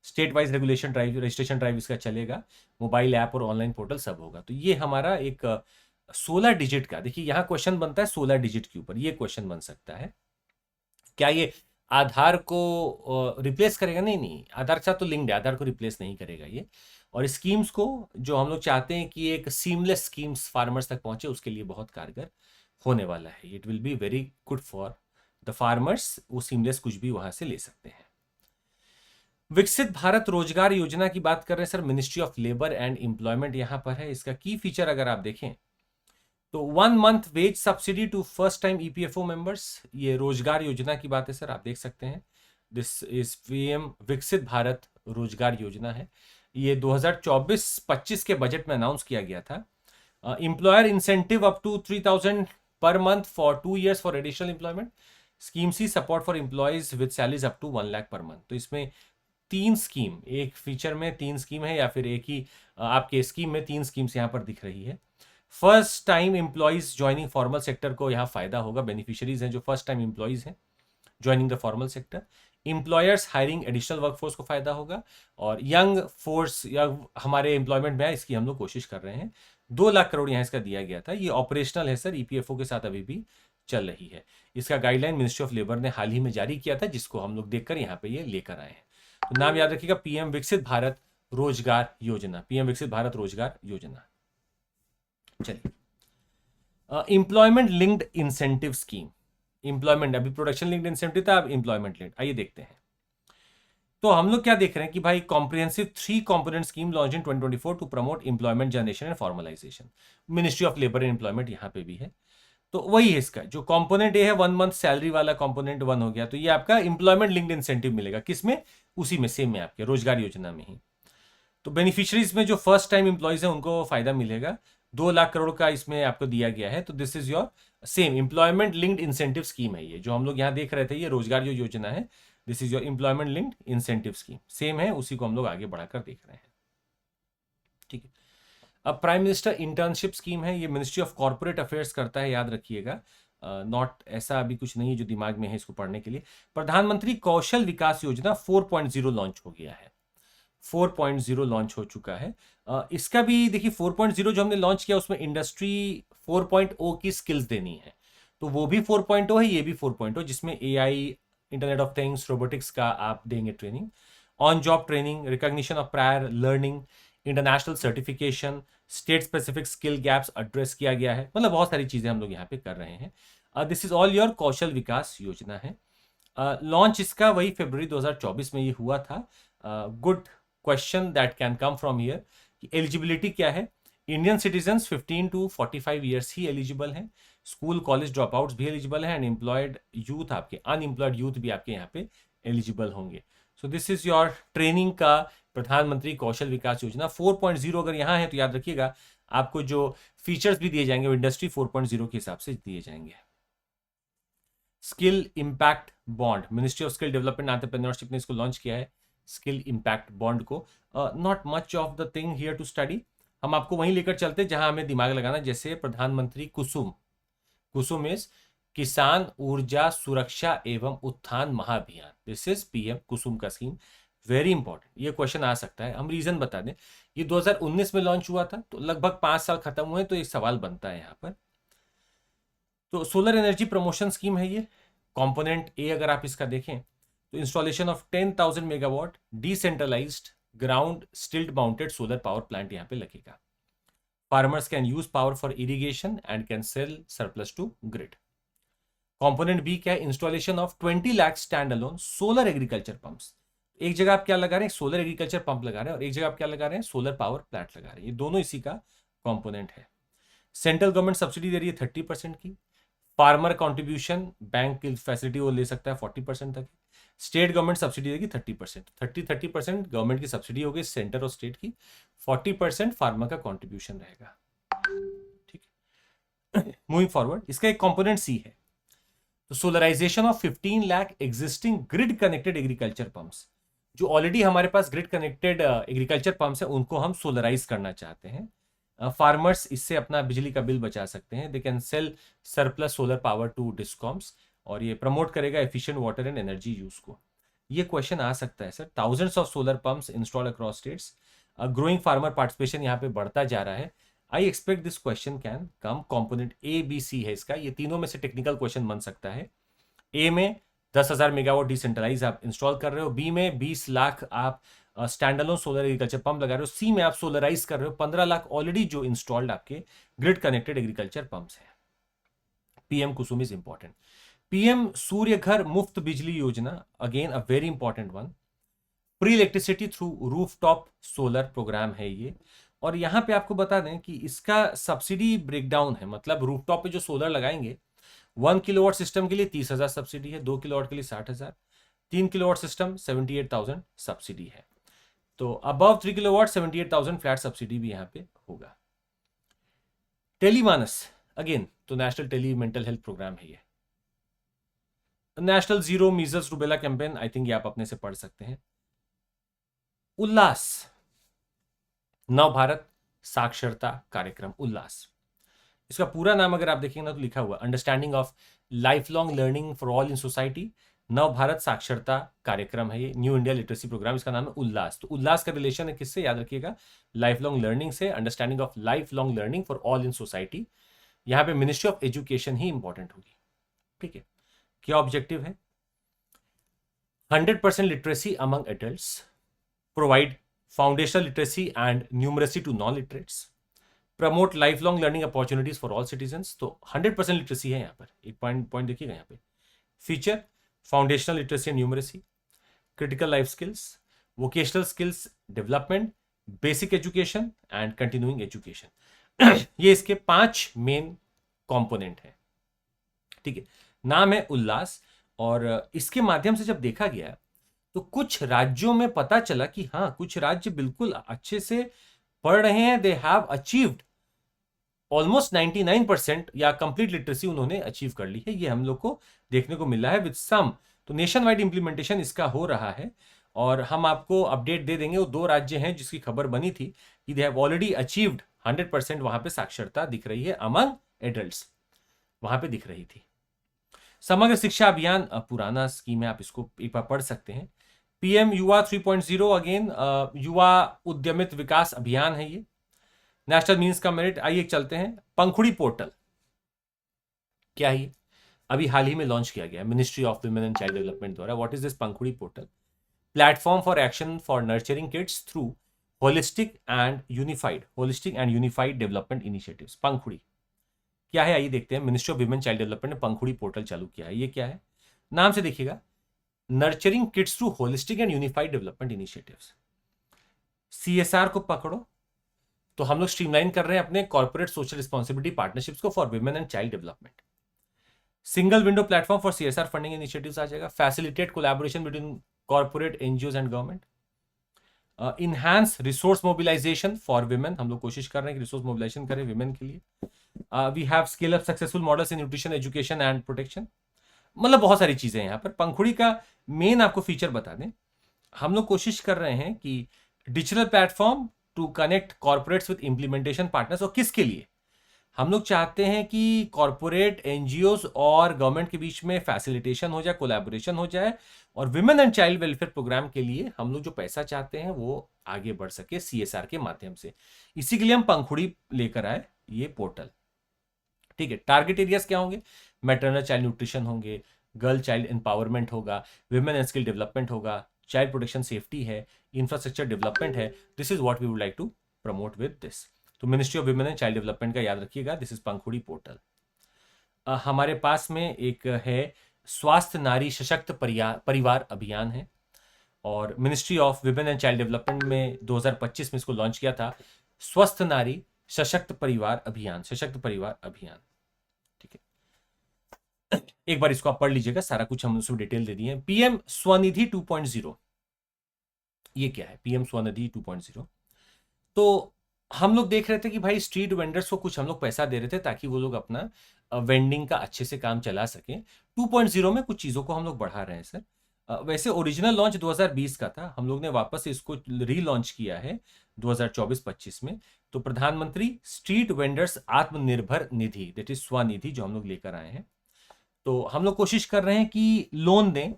state wise regulation drive, registration drive इसका चलेगा, मोबाइल ऐप और ऑनलाइन पोर्टल सब होगा। तो ये हमारा एक 16 डिजिट का, देखिए यहाँ क्वेश्चन बनता है 16 डिजिट के ऊपर, ये क्वेश्चन बन सकता है क्या ये आधार को रिप्लेस करेगा? नहीं, आधार के साथ तो लिंक्ड है, आधार को रिप्लेस नहीं करेगा ये। और स्कीम्स को जो हम लोग चाहते हैं कि एक सीमलेस स्कीम्स फार्मर्स तक पहुंचे, उसके लिए बहुत कारगर होने वाला है। It will be very good for the farmers, वो सीमलेस कुछ भी वहां से ले सकते हैं। विकसित भारत रोजगार योजना की बात कर रहे हैं sir, ministry of labour and employment यहां पर है। इसका की फीचर अगर आप देखें तो 1 month wage subsidy to first time EPFO members, ये रोजगार योजना की बात है सर, आप देख सकते हैं। दिस इज PM विकसित भारत रोजगार योजना है। ये 2024-25 के बजट में अनाउंस किया गया था। Employer incentive up to 3,000 per month for 2 years for additional employment, scheme C support for employees with salaries up to 1 lakh per month. तो इसमें 3 स्कीम, एक फीचर में 3 स्कीम है या फिर एक ही आपके स्कीम में 3 स्कीम्स यहाँ पर दिख रही है। First time employees joining formal sector को यहाँ फायदा होगा, बेनिफिशियरीज हैं जो फर्स्ट टाइम एम्प्लॉइज हैं joining the formal sector. Employers hiring additional workforce को फायदा होगा और यंग फोर्स या हमारे एम्प्लॉयमेंट में है, इसकी हम लोग कोशिश कर रहे हैं। 2 लाख करोड़ यहाँ इसका दिया गया था। ये ऑपरेशनल है सर, EPFO के साथ अभी भी चल रही है। इसका गाइडलाइन मिनिस्ट्री ऑफ लेबर ने हाल ही में जारी किया था, जिसको हम लोग देखकर यहाँ पे ये लेकर आए हैं। तो नाम याद रखिएगा, PM विकसित भारत रोजगार योजना, PM विकसित भारत रोजगार योजना। चलिए, employment linked incentive scheme, employment, अभी प्रोडक्शन लिंक्ड इंसेंटिव था, अब एम्प्लॉयमेंट लिंक्ड, आइए देखते हैं। तो हम लोग क्या देख रहे हैं कि भाई comprehensive 3 component scheme launch in 2024 to promote employment generation and formalisation. Ministry of labour and employment यहाँ पे भी है। तो वही है इसका जो कंपोनेंट ए है 1 मंथ सैलरी वाला कंपोनेंट 1 हो गया, तो ये आपका एम्प्लॉयमेंट लिंक्ड इंसेंटिव मिलेगा किसमें, उसी में सेम में आपके रोजगार योजना में ही। तो बेनिफिशियरीज में जो फर्स्ट टाइम इंप्लॉयज है उनको फायदा मिलेगा, 2 लाख करोड़ का इसमें आपको दिया गया है। तो this is your same employment linked incentive scheme है ये जो हम लोग यहाँ देख रहे थे, ये रोजगार जो योजना है, this is your employment linked incentive scheme, same है, उसी को हम लोग आगे बढ़ाकर देख रहे हैं। ठीक है। अब प्राइम मिनिस्टर इंटर्नशिप स्कीम है, ये मिनिस्ट्री ऑफ कॉर्पोरेट अफेयर्स करता है, याद रखिएगा। नॉट ऐसा अभी कुछ नहीं है जो दिमाग में है इसको पढ़ने के लिए। प्रधानमंत्री कौशल विकास योजना 4.0 लॉन्च हो गया है, 4.0 लॉन्च हो चुका है। इसका भी देखिए 4.0 जो हमने लॉन्च किया उसमें इंडस्ट्री 4.0 की स्किल्स देनी है, तो वो भी 4.0 है, ये भी 4.0, जिसमें AI, internet of things, robotics का आप देंगे training, on job training, recognition of prior learning, international certification, state specific skill gaps address किया गया है। मतलब बहुत सारी चीजें हम लोग यहाँ पे कर रहे हैं। दिस इज ऑल योर कौशल विकास योजना है। लॉन्च इसका वही फरवरी 2024 में ये हुआ था। Good question that can come from here कि एलिजिबिलिटी क्या है। Indian citizens 15 to 45 years he eligible हैं, स्कूल कॉलेज ड्रॉप आउट्स भी एलिजिबल हैं, एंड एम्प्लॉयड यूथ, आपके अनएम्प्लॉयड यूथ भी आपके यहाँ पे एलिजिबल होंगे। So this is your training का प्रधानमंत्री कौशल विकास योजना 4.0 अगर यहाँ है तो याद रखिएगा आपको जो फीचर्स भी दिए जाएंगे वो इंडस्ट्री 4.0 के हिसाब से दिए जाएंगे। Skill impact bond, ministry of skill development entrepreneurship ने इसको लॉन्च किया है, स्किल इंपैक्ट बॉन्ड को। Not much of the thing here to study, हम आपको वहीं लेकर चलते जहां हमें दिमाग लगाना, जैसे प्रधानमंत्री कुसुम, कुसुम इज किसान ऊर्जा सुरक्षा एवं उत्थान महाअभियान, दिस इज पीएम कुसुम का स्कीम, वेरी इंपॉर्टेंट, ये क्वेश्चन आ सकता है। हम रीजन बता दें, ये 2019 में लॉन्च हुआ था, तो लगभग 5 साल खत्म हुए, तो एक सवाल बनता है यहाँ पर। तो सोलर एनर्जी प्रमोशन स्कीम है ये, कंपोनेंट ए अगर आप इसका देखें तो installation of 10,000 megawatt decentralised ground stilt mounted solar power plant यहाँ पे लगेगा। Farmers can use power for irrigation and can sell surplus to grid. Component B क्या है, installation of 20 lakh stand alone solar agriculture pumps. एक जगह आप क्या लगा रहे हैं, सोलर एग्रीकल्चर पंप लगा रहे हैं, और एक जगह आप क्या लगा रहे हैं, सोलर पावर प्लांट लगा रहे हैं, ये दोनों इसी का कंपोनेंट है। सेंट्रल गवर्नमेंट सब्सिडी दे रही है 30% की, फार्मर कंट्रीब्यूशन बैंक की फैसिलिटी वो ले सकता है 40% तक, स्टेट गवर्नमेंट सब्सिडी देगी 30%, 30% गवर्नमेंट की सब्सिडी होगी सेंटर और स्टेट की, 40% फार्मर का कंट्रीब्यूशन रहेगा। ठीक है, मूविंग फॉरवर्ड, इसका एक कंपोनेंट सी है, तो solarisation of 15 lakh existing grid connected agriculture pumps, जो ऑलरेडी हमारे पास ग्रिड कनेक्टेड एग्रीकल्चर पंप्स है उनको हम सोलराइज करना चाहते हैं। फार्मर्स इससे अपना बिजली का बिल बचा सकते हैं, they can sell surplus solar power to discoms, और ये प्रमोट करेगा efficient water and energy use को। ये क्वेश्चन आ सकता है sir, thousands of solar pumps install across states, growing farmer participation यहाँ पे बढ़ता जा रहा है। I expect this question can come, component A B C है इसका, ये तीनों में से टेक्निकल क्वेश्चन बन सकता है। ए में 10,000 मेगावाट डिसेंट्रलाइज आप इंस्टॉल कर रहे हो, बी में 20 लाख आप stand alone solar agriculture pump लगा रहे हो, सी में आप सोलराइज कर रहे हो 15 लाख ऑलरेडी जो इंस्टॉल्ड आपके ग्रिड कनेक्टेड एग्रीकल्चर पंप्स हैं। PM Kusum is important. PM Surya Ghar Muft Bijli Yojana, again a very important one, free electricity through rooftop solar programme है ये। और यहां पे आपको बता दें कि इसका सब्सिडी ब्रेकडाउन है, मतलब रूफटॉप पे जो सोलर लगाएंगे 1 किलोवाट सिस्टम के लिए 30,000 सब्सिडी है, 2 किलोवाट के लिए 60,000, 3 किलोवाट सिस्टम 78,000 सब्सिडी है। तो अबव 3 किलोवाट 78,000 फ्लैट सब्सिडी भी यहाँ पे होगा। टेलीमानस अगेन तो national tele mental health program है ये। National zero measles rubella campaign, I think ये आप अपने से पढ़ सकते हैं। उल्लास, नव भारत साक्षरता कार्यक्रम उल्लास, इसका पूरा नाम अगर आप देखेंगे ना तो लिखा हुआ understanding of lifelong learning for all in society, नव भारत साक्षरता कार्यक्रम है ये, न्यू इंडिया लिटरेसी प्रोग्राम, इसका नाम है उल्लास। तो उल्लास का रिलेशन है किससे, याद रखिएगा, लाइफ लॉन्ग लर्निंग से, understanding of lifelong learning for all in society. यहाँ पे मिनिस्ट्री ऑफ एजुकेशन ही इंपॉर्टेंट होगी। ठीक है, क्या ऑब्जेक्टिव है, 100% literacy among adults, provide foundational literacy and numeracy to non literates, promote lifelong learning opportunities for all citizens. तो 100% literacy है यहाँ पर, एक पॉइंट देखिएगा यहाँ पे। Feature foundational literacy and numeracy, critical life skills, vocational skills development, basic education and continuing education. ये इसके 5 मेन कंपोनेंट हैं, ठीक है। नाम है उल्लास, और इसके माध्यम से जब देखा गया तो कुछ राज्यों में पता चला कि हाँ, कुछ राज्य बिल्कुल अच्छे से पढ़ रहे हैं, दे हैव अचीव्ड ऑलमोस्ट 99% या कंप्लीट लिटरेसी उन्होंने अचीव कर ली है। ये हम लोग को देखने को मिला है विद सम, तो नेशन वाइड इंप्लीमेंटेशन इसका हो रहा है, और हम आपको अपडेट दे देंगे। वो 2 राज्य हैं जिसकी खबर बनी थी कि दे हैव ऑलरेडी अचीव्ड 100%, वहां पे साक्षरता दिख रही है अमंग एडल्ट्स, वहां पे दिख रही थी। समग्र शिक्षा अभियान पुराना स्कीम है, आप इसको एक बार पढ़ सकते हैं। पीएम युवा 3.0 अगेन युवा उद्यमित विकास अभियान है ये। नेशनल मीन्स का मेरिट, आइए चलते हैं। पंखुड़ी पोर्टल क्या है? अभी हाल ही में लॉन्च किया गया ministry of women and child development द्वारा। What is this Pankhudi portal? Platform for action for nurturing kids through holistic and unified development initiatives. Pankhudi क्या है, आइए देखते हैं। Ministry of women child development ने पंखुड़ी पोर्टल चालू किया है। ये क्या है? नाम से देखिएगा, nurturing kids through holistic and unified development initiatives. CSR को पकड़ो तो हम लोग स्ट्रीमलाइन कर रहे हैं अपने कॉर्पोरेट सोशल रिस्पॉन्सिबिलिटी पार्टनरशिप्स को for women and child development. Single window platform for CSR funding initiatives आ जाएगा। Facilitate collaboration between corporate NGOs and government. Enhance resource mobilisation for women, हम लोग कोशिश कर रहे हैं कि रिसोर्स मोबिलाइजेशन करें विमेन के लिए। We have scale up successful models in nutrition, education and protection. मतलब बहुत सारी चीजें हैं यहाँ पर। पंखुड़ी का मेन आपको फीचर बता दें, हम लोग कोशिश कर रहे हैं कि digital platform to connect corporates with implementation partners. और किसके लिए? हम लोग चाहते हैं कि कॉर्पोरेट, एनजीओज और गवर्नमेंट के बीच में फैसिलिटेशन हो जाए, कोलैबोरेशन हो जाए, और women and child welfare program के लिए हम लोग जो पैसा चाहते हैं वो आगे बढ़ सके सीएसआर के माध्यम से। इसी के लिए हम पंखुड़ी लेकर आए ये पोर्टल, ठीक है। टारगेट एरियाज क्या होंगे? मैटरनल चाइल्ड न्यूट्रिशन होंगे, गर्ल चाइल्ड एम्पावरमेंट होगा, विमेन एंड स्किल डेवलपमेंट होगा, चाइल्ड प्रोटेक्शन सेफ्टी है, इंफ्रास्ट्रक्चर डेवलपमेंट है। This is what we would like to promote with this. तो ministry of women and child development का याद रखिएगा, this is Pankhuri portal. हमारे पास में एक है स्वास्थ्य नारी सशक्त परिवार अभियान है, और ministry of women and child development में 2025 में इसको लॉन्च किया था। स्वस्थ नारी सशक्त परिवार अभियान, सशक्त परिवार अभियान, ठीक है। एक बार इसको आप पढ़ लीजिएगा, सारा कुछ हम उसमें डिटेल दे दिए। पीएम स्वनिधि 2.0, ये क्या है? पीएम स्वनिधि 2.0, तो हम लोग देख रहे थे कि भाई स्ट्रीट वेंडर्स को कुछ हम लोग पैसा दे रहे थे ताकि वो लोग अपना वेंडिंग का अच्छे से काम चला सकें। 2.0 में कुछ चीज़ों को हम लोग बढ़ा रहे हैं सर। वैसे ओरिजिनल लॉन्च 2020 का था, हम लोग ने वापस इसको रीलॉन्च किया है 2024-25 में। तो प्रधानमंत्री street vendors Atmanirbhar Nidhi, that is Svanidhi, जो हम लोग लेकर आए हैं। तो हम लोग कोशिश कर रहे हैं कि लोन दें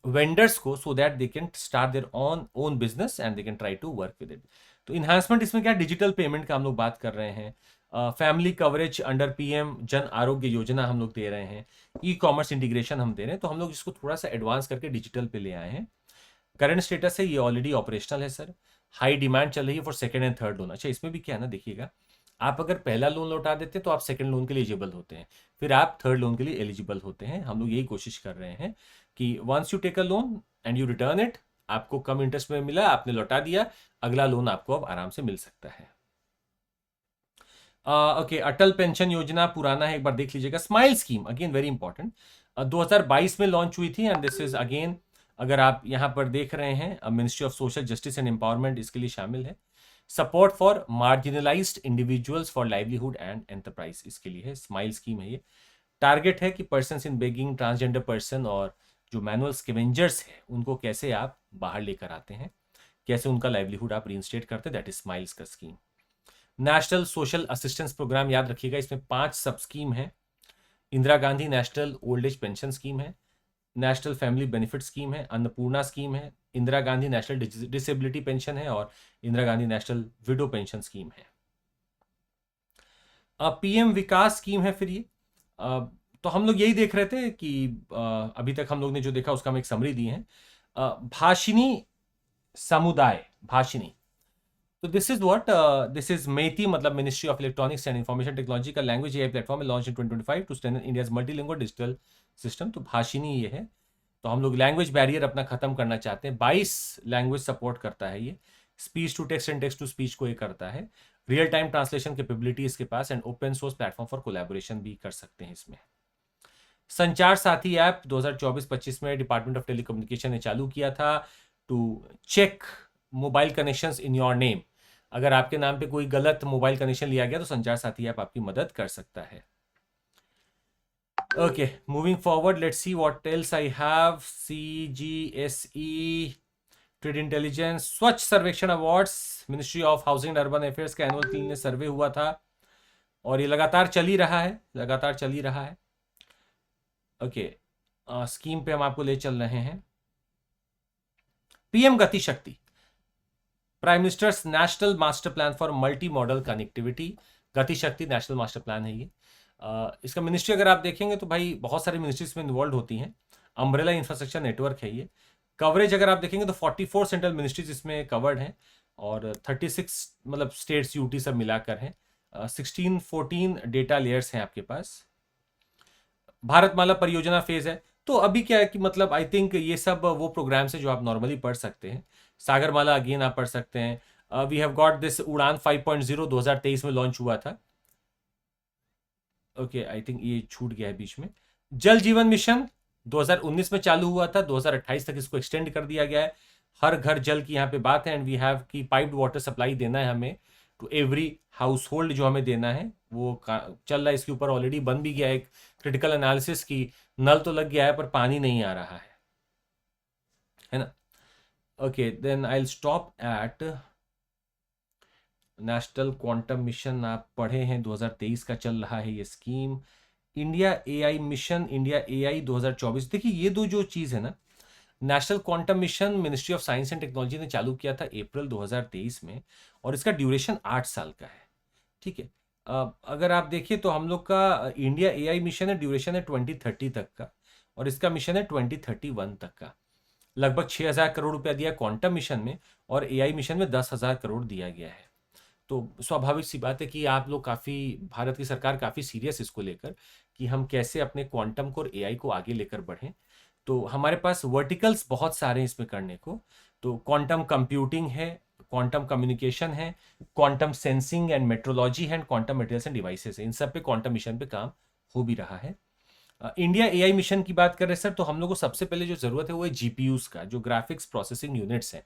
वेंडर्स को, so that they can start their own business and they can try to work with it. तो इन्हांसमेंट इसमें क्या, डिजिटल पेमेंट का हम लोग बात कर रहे हैं। Family coverage under PM Jan Arogya Yojana हम लोग दे रहे हैं। ई कॉमर्स इंटीग्रेशन हम दे रहे हैं। तो हम लोग इसको थोड़ा सा एडवांस करके डिजिटल पे ले आए हैं। करंट स्टेटस है ये ऑलरेडी ऑपरेशनल है सर। हाई डिमांड चल रही है for second and third loan. अच्छा, इसमें भी क्या है ना, देखिएगा, आप अगर पहला लोन लौटा देते हैं तो आप सेकंड लोन के लिए एलिजिबल होते हैं, फिर आप थर्ड लोन के लिए एलिजिबल होते हैं। हम लोग यही कोशिश कर रहे हैं कि once you take a loan and you return it, आपको कम इंटरेस्ट में मिला, आपने लौटा दिया, अगला लोन आपको अब आराम से मिल सकता है। ओके, अटल पेंशन योजना पुराना है, एक बार देख लीजिएगा। Smile scheme again very important, 2022 में लॉन्च हुई थी, एंड दिस इज अगेन, अगर आप यहाँ पर देख रहे हैं, ministry of social justice and empowerment इसके लिए शामिल है। Support for marginalised individuals for livelihood and enterprise, इसके लिए है, स्माइल स्कीम है ये। टारगेट है कि person in begging, transgender person और जो मैनुअल स्कैवेंजर्स है उनको कैसे आप बाहर लेकर आते हैं, कैसे उनका लाइवलीहुड आप रीइंस्टेट करते हैं, दैट इज स्माइल्स का scheme. National social assistance program याद रखिएगा, इसमें 5 सब स्कीम है। Indira Gandhi national old age pension scheme है, नेशनल फैमिली बेनिफिट स्कीम है, अन्नपूर्णा स्कीम है, Indira Gandhi national disability pension है, और Indira Gandhi national widow pension scheme है। पीएम विकास स्कीम है फिर ये। तो हम लोग यही देख रहे थे कि अभी तक हम लोग ने जो देखा उसका हम एक समरी दी है। भाषिनी समुदाय, भाषिनी, तो this is what, this is MeitY, मतलब ministry of electronics and information technology का language AI platform launch in 2025 to strengthen India's multilingual digital system. तो भाषिनी ये है। तो हम लोग लैंग्वेज बैरियर अपना खत्म करना चाहते हैं। 22 लैंग्वेज सपोर्ट करता है ये, speech to text and text to speech को ये करता है, रियल टाइम ट्रांसलेशन कैपेबिलिटी इसके पास, and open source platform for collaboration भी कर सकते हैं इसमें। संचार साथी ऐप 2024-25 में डिपार्टमेंट ऑफ टेलीकम्युनिकेशन ने चालू किया था to check mobile connections in your name. अगर आपके नाम पे कोई गलत मोबाइल कनेक्शन लिया गया तो संचार साथी ऐप आपकी मदद कर सकता है। Okay, moving forward, let's see what else I have. CGSE, trade intelligence, स्वच्छ सर्वेक्षण awards, ministry of housing and urban affairs का एनुअल क्लीननेस सर्वे हुआ था और ये लगातार चल ही रहा है, लगातार चल ही रहा है। ओके, स्कीम पे हम आपको ले चल रहे हैं। पीएम गति शक्ति, prime ministers national master plan for multi modal connectivity, गति शक्ति नेशनल मास्टर प्लान है ये। इसका मिनिस्ट्री अगर आप देखेंगे तो भाई बहुत सारी मिनिस्ट्रीज में इन्वॉल्व होती हैं, अम्ब्रेला इंफ्रास्ट्रक्चर नेटवर्क है ये। कवरेज अगर आप देखेंगे तो 44 सेंट्रल मिनिस्ट्रीज इसमें कवर्ड हैं और 36 मतलब स्टेट्स यूटी सब मिलाकर हैं। 14 डेटा लेयर्स हैं आपके पास। भारतमाला परियोजना फेज है, तो अभी क्या है कि मतलब आई थिंक ये सब वो प्रोग्राम्स हैं जो आप नॉर्मली पढ़ सकते हैं। सागरमाला अगेन आप पढ़ सकते हैं। वी हैव गॉट दिस उड़ान 5.0 2023 में लॉन्च हुआ था। ओके, आई थिंक ये छूट गया है बीच में। जल जीवन मिशन 2019 में चालू हुआ था, 2028 तक इसको एक्सटेंड कर दिया गया है। हर घर जल की यहाँ पे बात है, एंड वी हैव की पाइप्ड वाटर सप्लाई देना है हमें टू एवरी हाउस होल्ड, जो हमें देना है वो चल रहा है। इसके ऊपर ऑलरेडी बन भी गया एक क्रिटिकल एनालिसिस की, नल तो लग गया है पर पानी नहीं आ रहा है ना। Okay, then I will stop at national quantum mission. आप पढ़े हैं 2023 का चल रहा है ये scheme. India AI mission, India AI 2024। देखिए ये दो जो चीज़ है ना, national quantum mission ministry of science and technology ने चालू किया था अप्रैल 2023 में और इसका ड्यूरेशन 8 साल का है। ठीक है, अगर आप देखिए तो हम लोग का इंडिया एआई मिशन है, ड्यूरेशन है 2030 तक का और इसका मिशन है 2031 तक का। लगभग 6,000 करोड़ रुपया दिया क्वांटम मिशन में और एआई मिशन में 10,000 करोड़ दिया गया है। तो स्वाभाविक सी बात है कि आप लोग काफ़ी, भारत की सरकार काफ़ी सीरियस इसको लेकर कि हम कैसे अपने क्वांटम को और एआई को आगे लेकर बढ़ें। तो हमारे पास वर्टिकल्स बहुत सारे हैं इसमें करने को। तो क्वांटम कंप्यूटिंग है, क्वांटम कम्युनिकेशन है, क्वांटम सेंसिंग एंड मेट्रोलॉजी है, क्वांटम मटेरियल्स एंड डिवाइसेस है। इन सब पे क्वांटम मिशन पे काम हो भी रहा है। इंडिया एआई मिशन की बात कर रहे हैं सर, तो हम लोग को सबसे पहले जो जरूरत है वो है जीपीयूज का, जो ग्राफिक्स प्रोसेसिंग यूनिट्स है।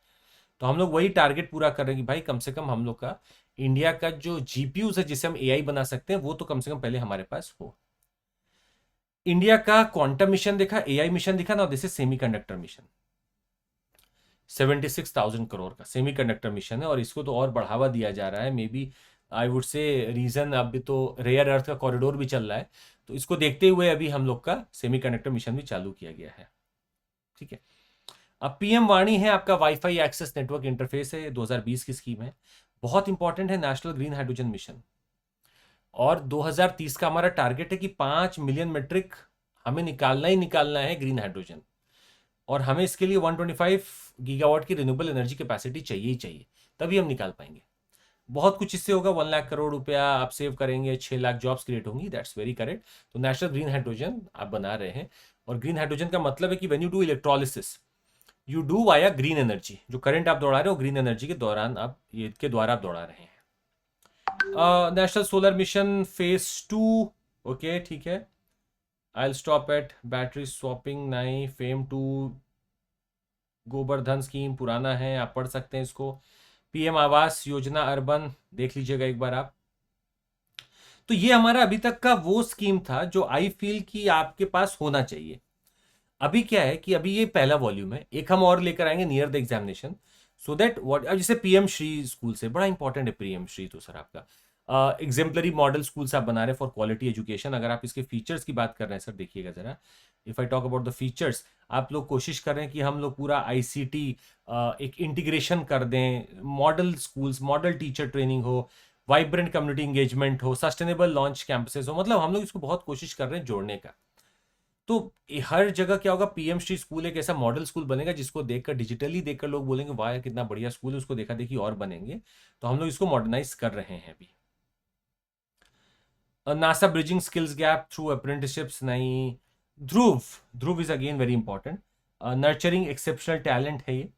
तो हम लोग वही टारगेट पूरा कर रहे हैं कि भाई कम से कम हम लोग का इंडिया का जो जीपीयूज है जिससे हम एआई बना सकते हैं वो तो कम से कम पहले हमारे पास हो। इंडिया का क्वांटम मिशन देखा, एआई मिशन दिखा ना, this is semiconductor mission. 76,000 crore का सेमीकंडक्टर मिशन है और इसको तो और बढ़ावा दिया जा रहा है। Maybe I would say reason, अभी तो रेयर अर्थ का कॉरिडोर भी चल रहा है, तो इसको देखते हुए अभी हम लोग का सेमीकंडक्टर मिशन भी चालू किया गया है। ठीक है, अब पीएम वाणी है आपका वाईफाई एक्सेस नेटवर्क इंटरफेस है, 2020 की स्कीम है, बहुत इंपॉर्टेंट है। नेशनल ग्रीन हाइड्रोजन मिशन और 2030 का हमारा टारगेट है कि 5 मिलियन मीट्रिक हमें निकालना ही निकालना है ग्रीन हाइड्रोजन, और हमें इसके लिए 125 गीगावाट की रिन्यूएबल एनर्जी कैपेसिटी चाहिए ही चाहिए, तभी हम निकाल पाएंगे। बहुत कुछ इससे होगा, 1 लाख करोड़ रुपया आप सेव करेंगे, 6 लाख जॉब्स क्रिएट होंगी, दैट्स वेरी करेक्ट। तो नेशनल ग्रीन हाइड्रोजन आप बना रहे हैं, और ग्रीन हाइड्रोजन का मतलब है कि when you do electrolysis you do via green energy, जो करंट आप दौड़ा रहे हो ग्रीन एनर्जी के दौरान आप ये के द्वारा आप दौड़ा रहे हैं। National solar mission phase 2, okay ठीक है। आई will stop eight battery swapping नहीं, फेम 2 गोवर्धन स्कीम पुराना है, आप पढ़ सकते हैं इसको। पीएम आवास योजना अर्बन देख लीजिएगा एक बार आप। तो ये हमारा अभी तक का वो स्कीम था जो आई फील कि आपके पास होना चाहिए। अभी क्या है कि अभी ये पहला वॉल्यूम है, एक हम और लेकर आएंगे near the examination, so that what, जैसे पीएम श्री स्कूल से बड़ा इंपॉर्टेंट है पीएम श्री, तो सर आपका एग्जाम्पलरी मॉडल स्कूल्स आप बना रहे हैं फॉर क्वालिटी एजुकेशन। अगर आप इसके फीचर्स की बात कर रहे हैं सर, देखिएगा जरा, if I talk about the features, आप लोग कोशिश कर रहे हैं कि हम लोग पूरा आईसीटी एक इंटीग्रेशन कर दें, model schools, model teacher training हो, वाइब्रेंट कम्युनिटी इंगेजमेंट हो, सस्टेनेबल लॉन्च कैंपसेस हो, मतलब हम लोग इसको बहुत कोशिश कर रहे हैं जोड़ने का। तो हर जगह क्या होगा, पीएम श्री स्कूल एक ऐसा मॉडल स्कूल बनेगा जिसको देखकर, डिजिटली देखकर लोग बोलेंगे वाह कितना बढ़िया स्कूल है, उसको देखा देखी और बनेंगे। तो हम लोग इसको मॉडर्नाइज कर रहे हैं अभी। NASA bridging skills gap through apprenticeships नहीं, Dhruv, Dhruv is again very important. Nurturing exceptional talent है ये।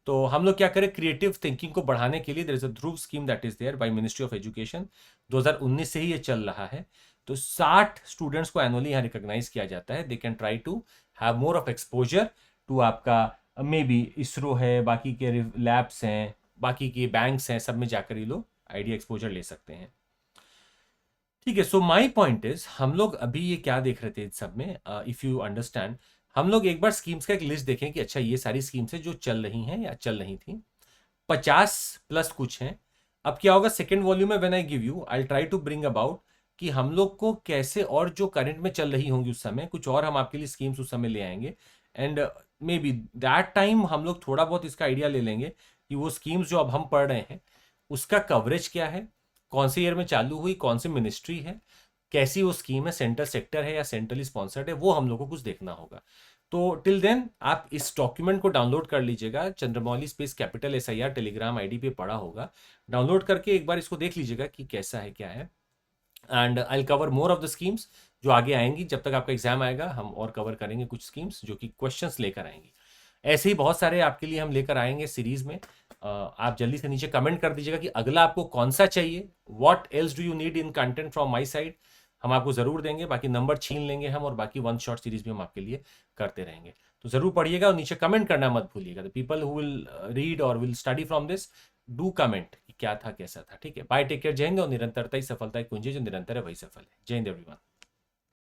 तो हम लोग क्या करें, क्रिएटिव थिंकिंग को बढ़ाने के लिए there is a Dhruv scheme that is there by ministry of education. 2019 से ही ये चल रहा है। तो 60 स्टूडेंट्स को एनुअली यहाँ रिकॉग्नाइज किया जाता है। They can try to have more of exposure to आपका मे बी इसरो है, बाकी के लैब्स हैं, बाकी के बैंक्स हैं, सब में जाकर ये लोग आइडिया एक्सपोजर ले सकते हैं। ठीक है, सो माई पॉइंट इज हम लोग अभी ये क्या देख रहे थे इस सब में, इफ यू अंडरस्टैंड, हम लोग एक बार स्कीम्स का एक लिस्ट देखें कि अच्छा ये सारी स्कीम्स है जो चल रही हैं या चल रही थी। 50 प्लस कुछ हैं। अब क्या होगा, सेकेंड वॉल्यूम में when I give you I try to bring about कि हम लोग को कैसे, और जो करंट में चल रही होंगी उस समय कुछ और हम आपके लिए स्कीम्स उस समय ले आएंगे। And may be that time हम लोग थोड़ा बहुत इसका आइडिया ले लेंगे कि वो स्कीम्स जो अब हम पढ़ रहे हैं उसका कवरेज क्या है, कौन से ईयर में चालू हुई, कौन सी मिनिस्ट्री है, कैसी वो स्कीम है, सेंट्रल सेक्टर है या सेंट्रली स्पॉन्सर्ड है, वो हम लोग को कुछ देखना होगा। तो टिल देन आप इस डॉक्यूमेंट को डाउनलोड कर लीजिएगा, Chandramouli space capital SIR Telegram ID पे पड़ा होगा। डाउनलोड करके एक बार इसको देख लीजिएगा कि कैसा है क्या है। And I cover more of the schemes जो आगे आएंगी। जब तक आपका एग्जाम आएगा हम और कवर करेंगे कुछ स्कीम्स जो कि क्वेश्चंस लेकर आएंगी। ऐसे ही बहुत सारे आपके लिए हम लेकर आएंगे सीरीज में। आप जल्दी से नीचे कमेंट कर दीजिएगा कि अगला आपको कौन सा चाहिए, what else do you need in content from my side. हम आपको जरूर देंगे, बाकी नंबर छीन लेंगे हम, और बाकी वन शॉट सीरीज भी हम आपके लिए करते रहेंगे। तो जरूर पढ़िएगा और नीचे कमेंट करना मत भूलिएगा। The people who will read और will study from this, do comment कि क्या था कैसा था। ठीक है, बाय, टेक केयर, जय हिंद। और निरंतरता ही सफलता की कुंजी, जो निरंतर है वही सफल है। जय हिंद एवरीवन।